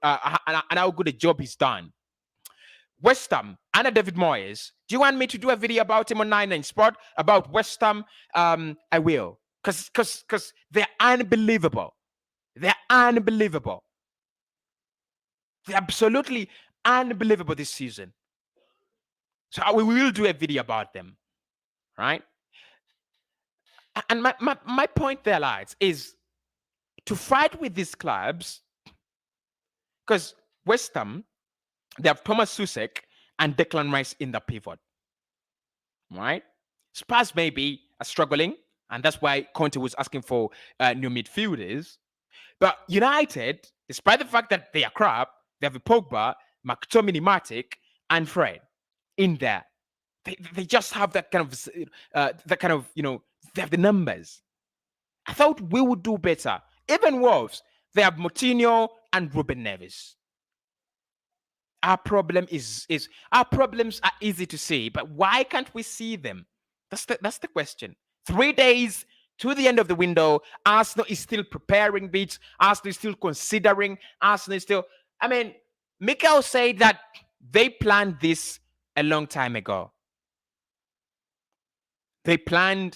how good a job he's done. West Ham under David Moyes. Do you want me to do a video about him on 99 Sport about West Ham? I will, because they're unbelievable. They're unbelievable. They're absolutely unbelievable this season. So we will do a video about them, right? And my point there, lads, is to fight with these clubs, because West Ham, they have Thomas Susek and Declan Rice in the pivot, right? Spurs maybe are struggling, and that's why Conte was asking for new midfielders. But United, despite the fact that they are crap, they have a Pogba, McTominay, Matic, and Fred in there. They just have that kind of they have the numbers. I thought we would do better. Even Wolves, they have Moutinho and Ruben Neves. Our problem is our problems are easy to see, but why can't we see them? That's the question. 3 days to the end of the window, Arsenal is still preparing bids. Arsenal is still considering. Arsenal is still. I mean, Mikel said that they planned this a long time ago. They plan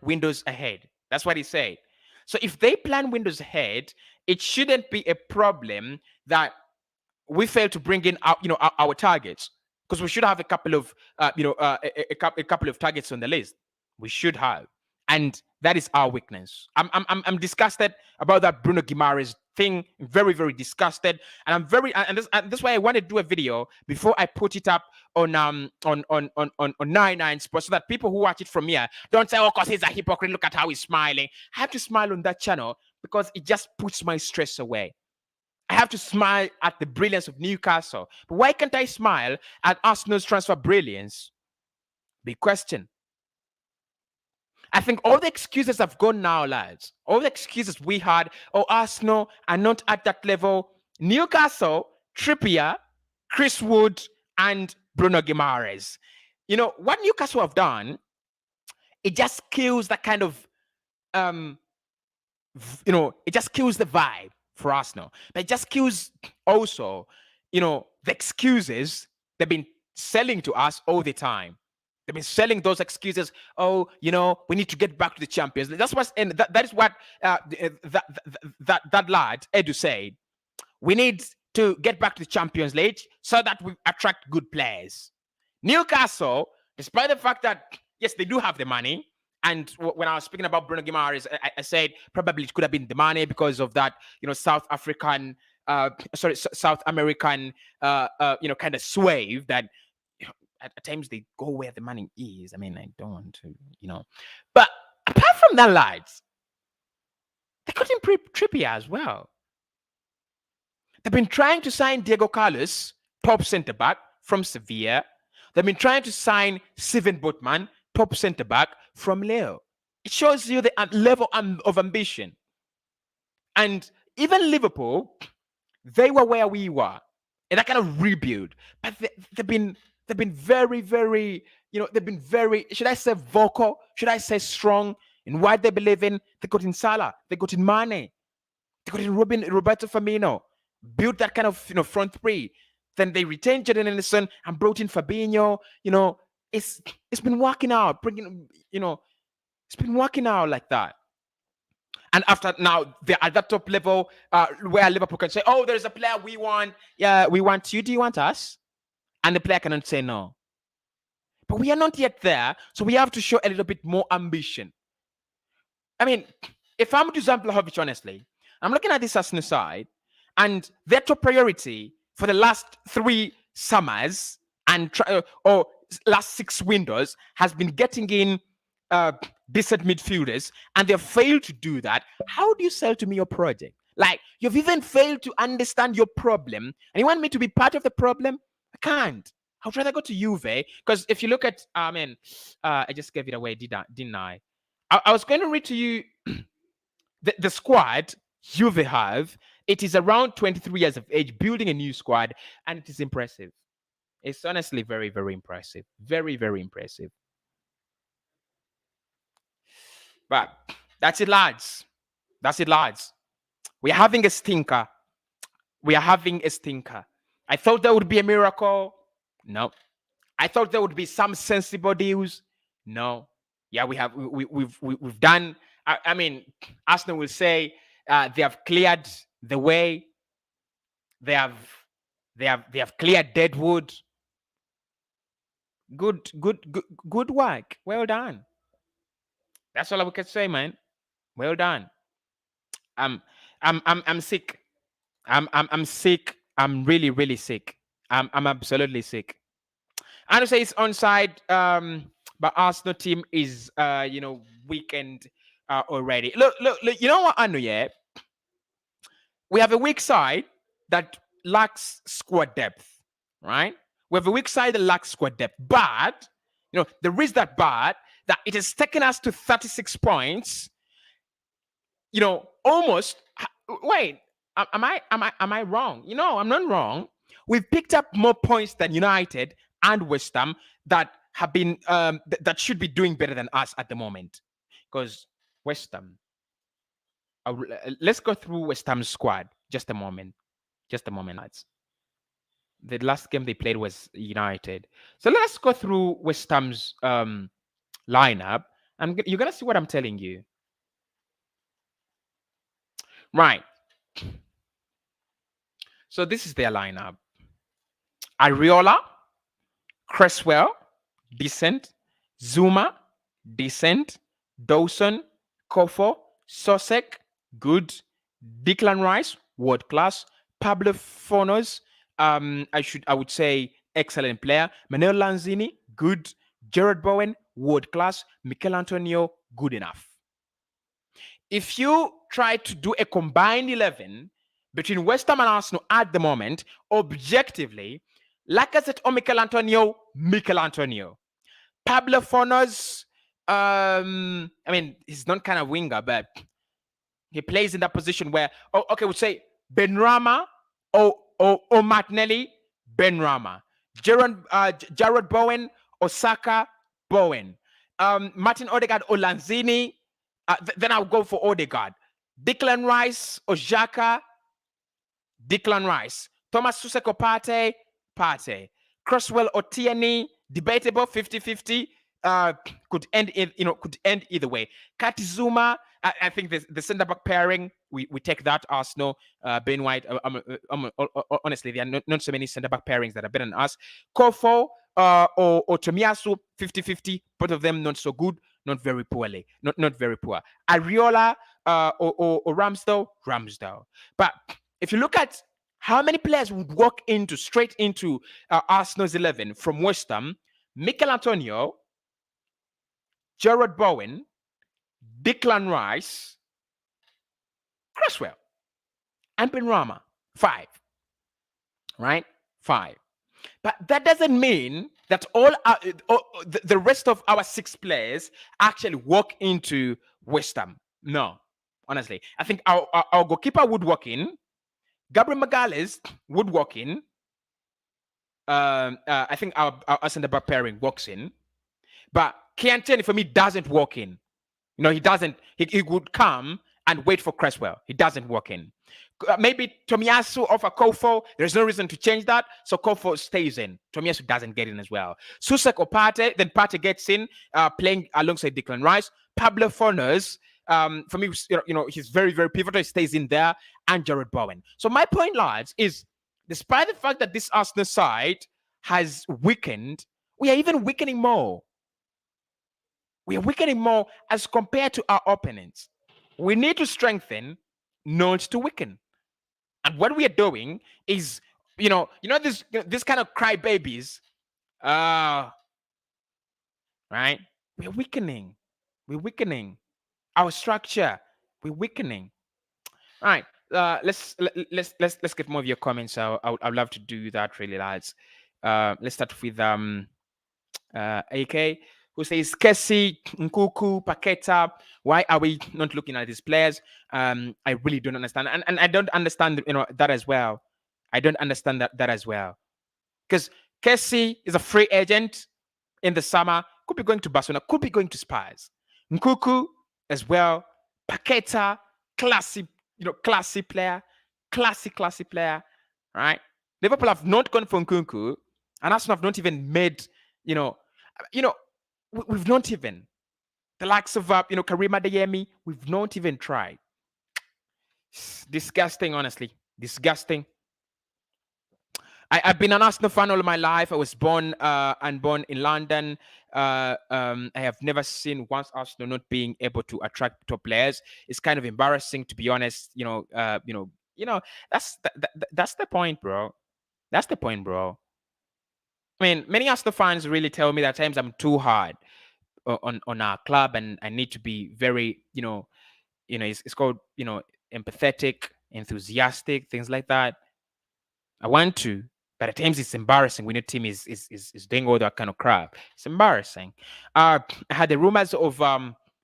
windows ahead. That's what he said. So if they plan windows ahead, it shouldn't be a problem that we fail to bring in our targets, because we should have a couple of a couple of targets on the list. We should have, and that is our weakness. I'm disgusted about that Bruno Guimarez thing. Very, very disgusted, and I'm very and that's why I wanted to do a video before I put it up on 99 Sports, so that people who watch it from here don't say, "Oh, because he's a hypocrite. Look at how he's smiling." I have to smile on that channel because it just puts my stress away. I have to smile at the brilliance of Newcastle. But why can't I smile at Arsenal's transfer brilliance? Big question. I think all the excuses have gone now, lads. All the excuses we had, Arsenal are not at that level. Newcastle, Trippier, Chris Wood, and Bruno Guimarães. What Newcastle have done, it just kills that kind of, it just kills the vibe for Arsenal. But it just kills also, the excuses they've been selling to us all the time. They've been selling those excuses. Oh, we need to get back to the Champions League. That's what, and that is what that lad Edu said. We need to get back to the Champions League so that we attract good players. Newcastle, despite the fact that yes, they do have the money. And when I was speaking about Bruno Guimarez, I said probably it could have been the money because of that, South American, kind of swave that at times they go where the money is. I mean, I don't want to, But apart from that, lads, they got him Trippier as well. They've been trying to sign Diego Carlos, top centre back from Sevilla. They've been trying to sign Steven Botman, top centre back from Leo. It shows you the level of ambition. And even Liverpool, they were where we were in that kind of rebuild. But they've been very, very, they've been very, should I say vocal? Should I say strong in what they believe in? They got in Salah, they got in Mane, they got in Ruben, Roberto Firmino, built that kind of front three. Then they retained Jordan Henderson and brought in Fabinho. It's been working out, it's been working out like that. And after now, they're at that top level where Liverpool can say, oh, there's a player we want. Yeah, we want you. Do you want us? And the player cannot say no. But we are not yet there. So we have to show a little bit more ambition. I mean, if I'm to Dusan Vlahovic, honestly, I'm looking at this Aston side, and their top priority for the last 3 summers or last 6 windows has been getting in decent midfielders, and they've failed to do that. How do you sell to me your project? Like, you've even failed to understand your problem, and you want me to be part of the problem? I can't. I'd rather go to Juve, because if you look at, I just gave it away, didn't I? I was going to read to you the squad Juve have. It is around 23 years of age, building a new squad, and it is impressive. It's honestly very, very impressive. Very, very impressive. But that's it, lads. That's it, lads. We're having a stinker. We are having a stinker. I thought there would be a miracle. No. I thought there would be some sensible deals. No. Yeah, we've done. I mean, Arsenal will say they have cleared the way. They have cleared deadwood. Good work. Well done. That's all I can say, man. Well done. I'm sick. I'm sick. I'm really, really sick. I'm absolutely sick. I don't say it's onside, but Arsenal team is weakened already. Look. You know what, Anu? Yeah, we have a weak side that lacks squad depth, right? We have a weak side that lacks squad depth, but there is that but that it has taken us to 36 points. Almost. Wait, am I wrong? I'm not wrong. We've picked up more points than United and West Ham that have been that should be doing better than us at the moment. Because West Ham. Let's go through West Ham's squad. Just a moment, lads. The last game they played was United. So let's go through West Ham's lineup, and you're gonna see what I'm telling you. Right. So this is their lineup. Ariola, Cresswell, decent. Zuma, decent. Dawson, Kofo, Sosek, good. Declan Rice, world class. Pablo Fornals, I would say excellent player. Manuel Lanzini, good. Gerard Bowen, world class. Mikel Antonio, good enough. If you try to do a combined 11 between West Ham and Arsenal at the moment, objectively, Lacazette or Mikel Antonio. Pablo Fornals, I mean, he's not kind of winger, but he plays in that position where, we'll say Benrahma or Martinelli, Benrahma. Gerard Bowen, Osaka, Bowen. Martin Odegaard or Lanzini, then I'll go for Odegaard. Declan Rice or Xhaka, Declan Rice. Thomas Susek or Partey. Cresswell or Tierney, debatable 50-50. could end could end either way. Katizuma, I think the centre back pairing, we take that. Arsenal, Ben White. Honestly, there are not so many centre back pairings that are better than us. Kofo or Tomiyasu, 50-50. Both of them not so good, not very poorly, not very poor. Ariola or Ramsdale. But if you look at how many players would walk straight into Arsenal's 11 from West Ham, Mikel Antonio, Gerard Bowen, Declan Rice, Cresswell, and Ben Rama. 5. Right? 5. But that doesn't mean that the rest of our 6 players actually walk into West Ham. No, honestly. I think our goalkeeper would walk in. Gabriel Magalhaes would walk in. I think our centre-back pairing walks in. But Kianten, for me, doesn't walk in. He doesn't. He would come and wait for Cresswell. He doesn't walk in. Maybe Tomiyasu off a Kofo. There's no reason to change that. So Kofo stays in. Tomiyasu doesn't get in as well. Susek or Partey. Then Partey gets in, playing alongside Declan Rice. Pablo Forners. For me, he's very, very pivotal. He stays in there. And Gerard Bowen. So my point, lads, is despite the fact that this Arsenal side has weakened, we are even weakening more. We are weakening more as compared to our opponents. We need to strengthen, not to weaken. And what we are doing is, this kind of crybabies, right? We're weakening. We're weakening our structure. We're weakening. All right. Let's get more of your comments. I'd love to do that, really, lads. Let's start with AK, who says, Cossy, Nkuku, Paqueta, why are we not looking at these players? I really don't understand. And I don't understand, that as well. I don't understand that as well. Because Cossy is a free agent in the summer, could be going to Barcelona, could be going to Spurs. Nkuku as well. Paqueta, classy player, classy player, right? Liverpool have not gone for Nkuku, and Aston have not even made, we've not even, the likes of Karima Adeyemi, we've not even tried. Disgusting, honestly, disgusting. I've been an Arsenal fan all my life. I was born in London. I have never seen once Arsenal not being able to attract top players. It's kind of embarrassing, to be honest. That's the point, bro. That's the point, bro. I mean, many Arsenal fans really tell me that at times I'm too hard on our club, and I need to be very, it's called, empathetic, enthusiastic, things like that. I want to, but at times it's embarrassing when your team is doing all that kind of crap. It's embarrassing. I had the rumors of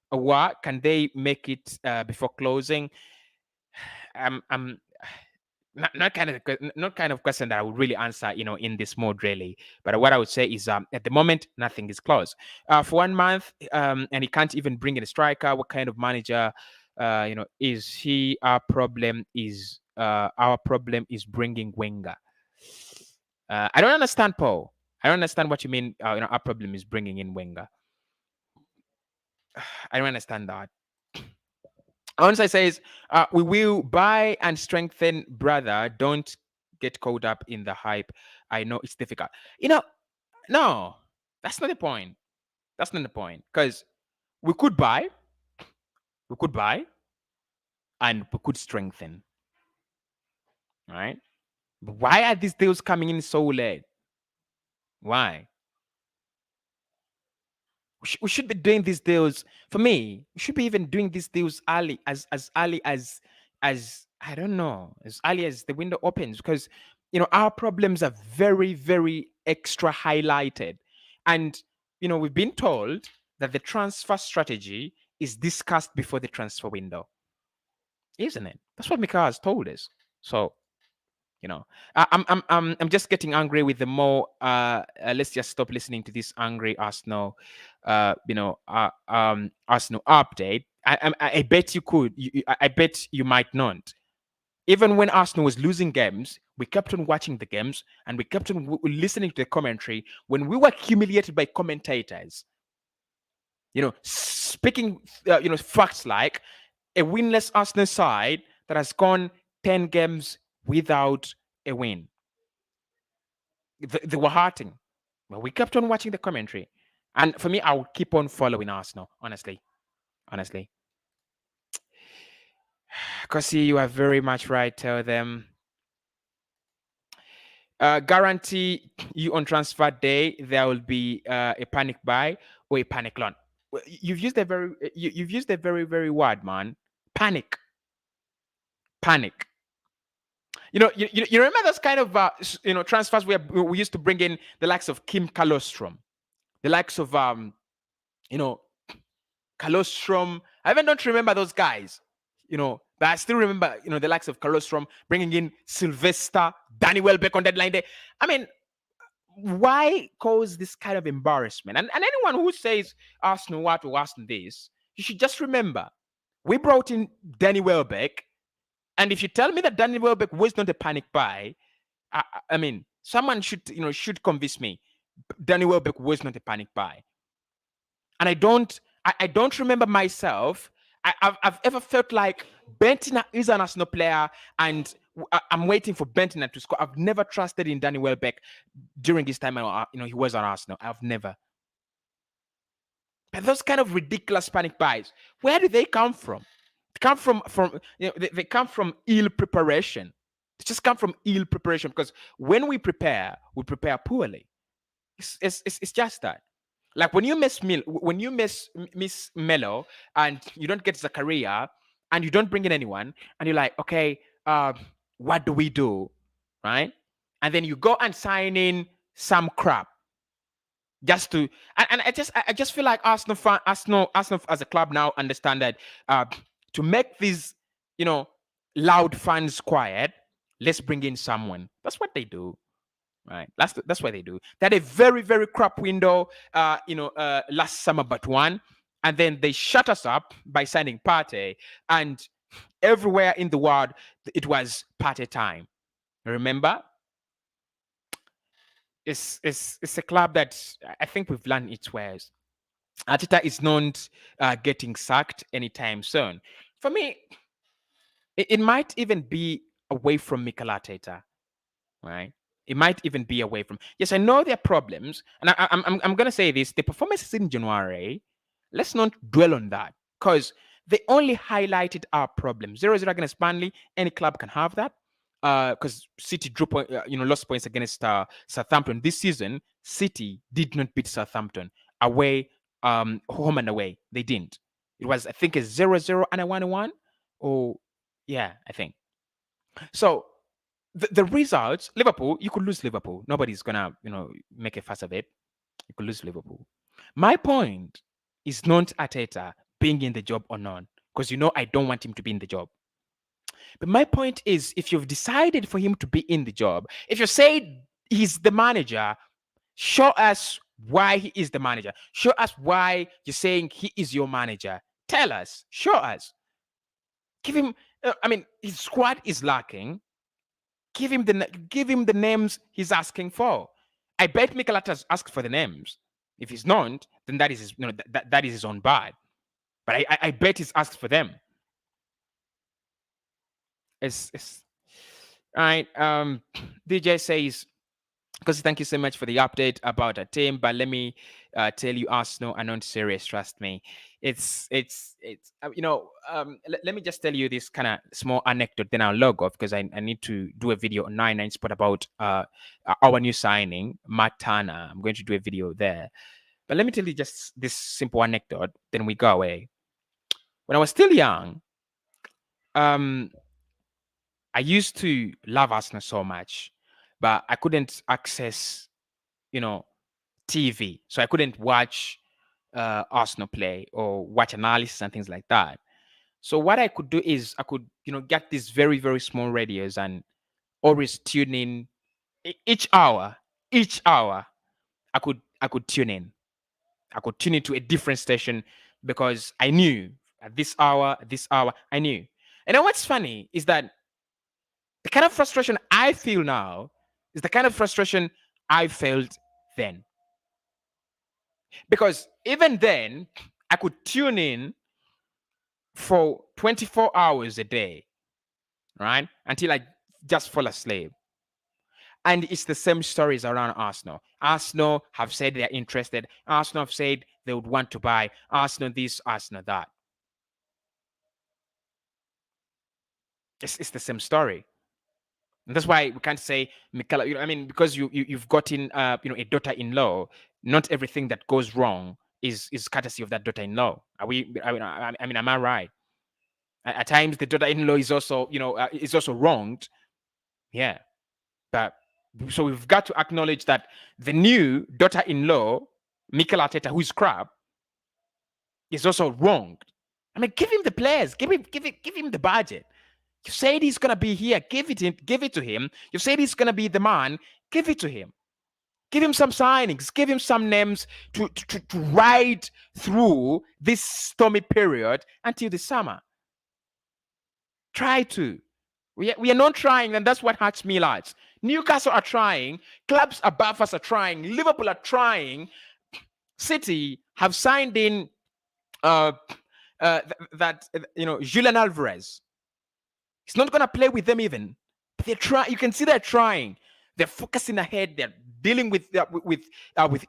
what can they make it before closing? Not kind of question that I would really answer, in this mode, really. But what I would say is, at the moment, nothing is closed. For 1 month, and he can't even bring in a striker. What kind of manager, is he? Our problem is bringing Wenger. I don't understand, Paul. I don't understand what you mean. Our problem is bringing in Wenger. I don't understand that. Onside says, we will buy and strengthen, brother. Don't get caught up in the hype. I know it's difficult. No, that's not the point. That's not the point. Because we could buy, and we could strengthen. All right? But why are these deals coming in so late? Why? We should be doing these deals. For me, we should be even doing these deals early, as early as I don't know, as early as the window opens, because our problems are very, very extra highlighted, and we've been told that the transfer strategy is discussed before the transfer window, isn't it? That's what Mika has told us. So I'm just getting angry with the more. Let's just stop listening to this angry Arsenal, Arsenal update. I bet you could. I bet you might not. Even when Arsenal was losing games, we kept on watching the games and we kept on listening to the commentary when we were humiliated by commentators. Speaking, facts like a winless Arsenal side that has gone 10 games without a win. They were hurting. But we kept on watching the commentary. And for me, I will keep on following Arsenal, honestly. Honestly. Cossy, you are very much right. Tell them. Guarantee you on transfer day there will be a panic buy or a panic loan. You've used a very very word, man. Panic. Panic. You remember those kind of transfers where we used to bring in the likes of Kim Kalostrom, the likes of you know Kalostrom. I even don't remember those guys, but I still remember the likes of Kalostrom bringing in Sylvester, Danny Welbeck on deadline day. I mean, why cause this kind of embarrassment? And anyone who says Arsenal what or Arsenal this, you should just remember we brought in Danny Welbeck. And if you tell me that Danny Welbeck was not a panic buy, I mean, someone should convince me Danny Welbeck was not a panic buy. And I don't remember myself. I've ever felt like Bentina is an Arsenal player, and I'm waiting for Bentina to score. I've never trusted in Danny Welbeck during this time. He was on Arsenal. I've never. But those kind of ridiculous panic buys, where do they come from? They come from they come from ill preparation. They just come from ill preparation because when we prepare poorly. It's just that. Like when you miss Melo and you don't get Zakaria and you don't bring in anyone and you're like, okay, what do we do, right? And then you go and sign in some crap just to and I just feel like Arsenal as a club now understand that to make these loud fans quiet, let's bring in someone. That's what they do. Right, that's what they do. They had a very very crap window, last summer, but one, and then they shut us up by signing Partey, and everywhere in the world it was Partey time. Remember, it's a club that I think we've learned its ways. Arteta is not getting sacked anytime soon. For me, it might even be away from Mikel Arteta, right? It might even be away from. Yes, I know there are problems, and I'm gonna say this: the performances in January. Let's not dwell on that because they only highlighted our problems. 0-0 against Burnley. Any club can have that. Because City drew lost points against Southampton this season. City did not beat Southampton away, home and away. They didn't. It was, I think, a 0-0 and a 1-1. Or yeah, I think so. The results, Liverpool, you could lose Liverpool. Nobody's gonna, make a fuss of it. You could lose Liverpool. My point is not Arteta being in the job or not, because I don't want him to be in the job. But my point is, if you've decided for him to be in the job, if you say he's the manager, show us why he is the manager. Show us why you're saying he is your manager. Tell us. Show us. Give him. His squad is lacking. Give him the names he's asking for. I bet Mikel Arteta's asked for the names. If he's not, then that is his, that is his own bad. But I bet he's asked for them. It's right. DJ says, because thank you so much for the update about our team. But let me tell you, Arsenal are not serious. Trust me. Let me just tell you this kind of small anecdote. Then I'll log off because I need to do a video on 99 Sport about our new signing, Matt Turner. I'm going to do a video there. But let me tell you just this simple anecdote. Then we go away. When I was still young, I used to love Arsenal so much, but I couldn't access, TV. So I couldn't watch Arsenal play or watch analysis and things like that. So what I could do is I could, get these very, very small radios and always tune in each hour. I could tune in. I could tune into a different station because I knew at this hour, I knew. And then what's funny is that the kind of frustration I feel now is the kind of frustration I felt then. Because even then, I could tune in for 24 hours a day, right? Until I just fall asleep. And it's the same stories around Arsenal. Arsenal have said they're interested. Arsenal have said they would want to buy. Arsenal this, Arsenal that. It's the same story. And that's why we can't say Mikel. I mean, because you've gotten a daughter-in-law. Not everything that goes wrong is courtesy of that daughter-in-law. Are we? I mean, am I right? At times, the daughter-in-law is also is also wronged. Yeah, but so we've got to acknowledge that the new daughter-in-law, Mikel Arteta, who's crap, is also wronged. I mean, give him the players, give him the budget. You said he's gonna be here, give it to him. You said he's gonna be the man, give it to him. Give him some signings, give him some names to ride through this stormy period until the summer. Try to. We are not trying, and that's what hurts me, lads. Newcastle are trying, clubs above us are trying, Liverpool are trying, City have signed in Julian Alvarez. He's not gonna play with them even. But they're trying. You can see they're trying. They're focusing ahead. They're dealing with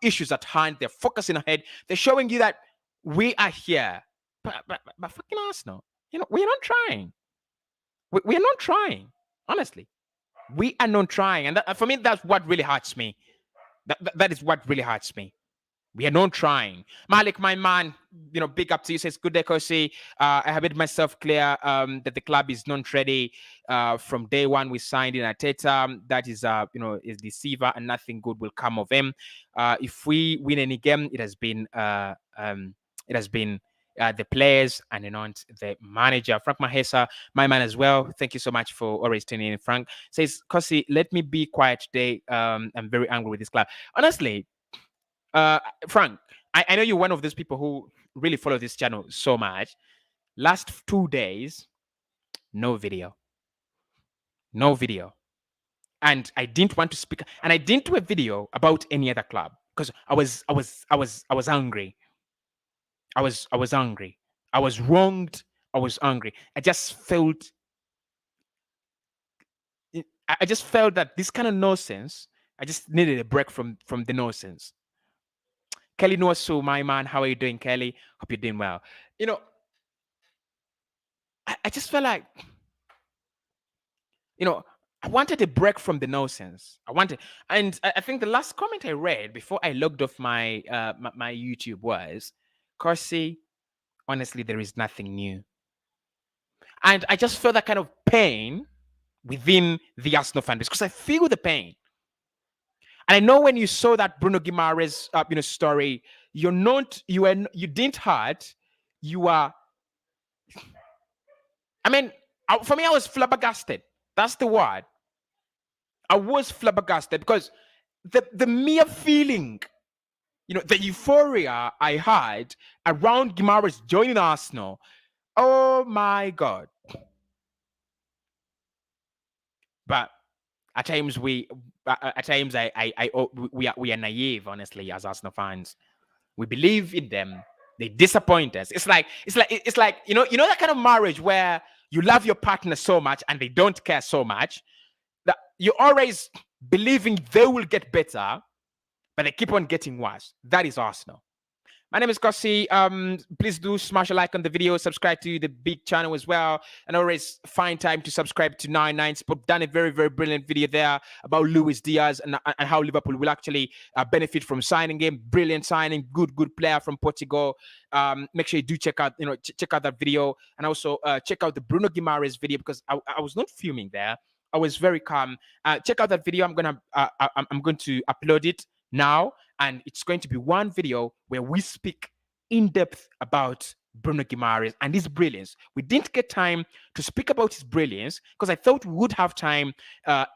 issues at hand. They're focusing ahead. They're showing you that we are here. But fucking Arsenal, we're not trying. We are not trying. Honestly, we are not trying. And for me, that's what really hurts me. That is what really hurts me. We are not trying. Malik, my man, big up to you. Says, good day, Cossy. I have made myself clear that the club is not ready. From day one, we signed in Arteta. That is, is deceiver, and nothing good will come of him. If we win any game, it has been the players and not the manager. Frank Mahesa, my man as well. Thank you so much for always tuning in. Frank says, Cossy, let me be quiet today. I'm very angry with this club. Honestly, Frank, I know you're one of those people who really follow this channel so much. Last 2 days, no video. And I didn't want to speak, and I didn't do a video about any other club because I was angry. I was angry. I was wronged. I was angry. I just felt that this kind of nonsense, I just needed a break from the nonsense. Kelly Nwasu, my man, how are you doing, Kelly? Hope you're doing well. I just felt like, I wanted a break from the nonsense. And I think the last comment I read before I logged off my my YouTube was, Cossy, honestly, there is nothing new. And I just felt that kind of pain within the Arsenal fan base because I feel the pain. And I know when you saw that Bruno Guimarez story, you didn't hurt. You are. I mean, for me, I was flabbergasted. That's the word. I was flabbergasted because the mere feeling, the euphoria I had around Guimarães joining Arsenal. Oh my God. But at times we are naive, honestly, as Arsenal fans. We believe in them. They disappoint us. It's like that kind of marriage where you love your partner so much and they don't care so much that you're always believing they will get better, but they keep on getting worse. That is Arsenal. My name is Cossy. Please do smash a like on the video, subscribe to the big channel as well, and always find time to subscribe to 99 Sport. Done a very, very brilliant video there about Luis Diaz and how Liverpool will actually benefit from signing him. Brilliant signing, good player from Portugal. Make sure you do check out that video, and also check out the Bruno Guimarães video because I was not filming there. I was very calm. Check out that video. I'm going to upload it now, and it's going to be one video where we speak in depth about Bruno Guimarães and his brilliance. We didn't get time to speak about his brilliance because I thought we would have time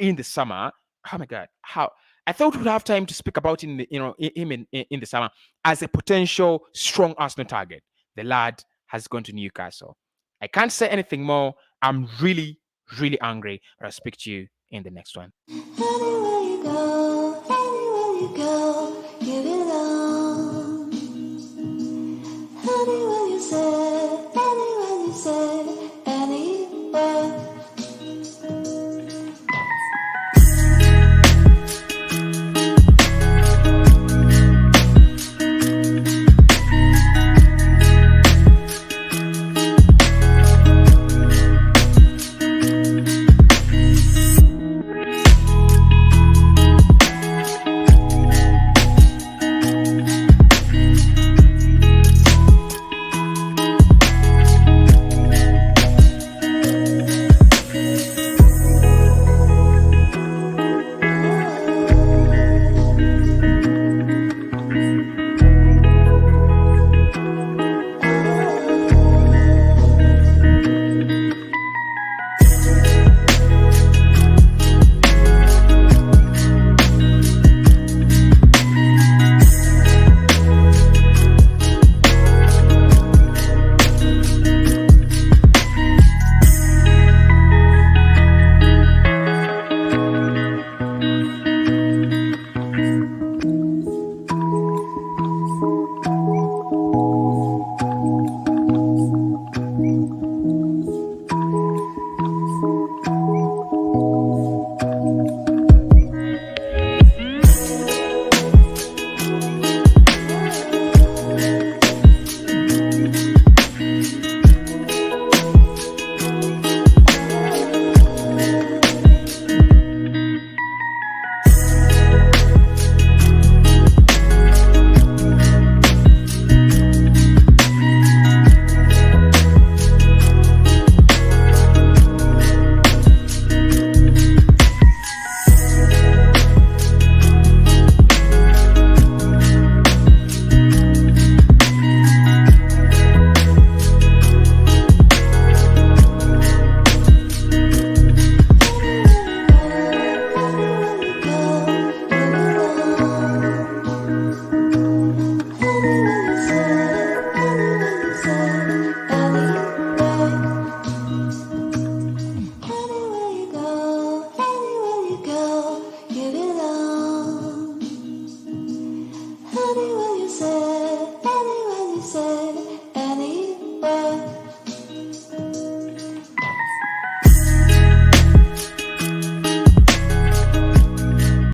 in the summer. Oh my God, how I thought we would have time to speak about him in the summer as a potential strong Arsenal target. The lad has gone to Newcastle. I can't say anything more. I'm really, really angry, but I'll speak to you in the next one.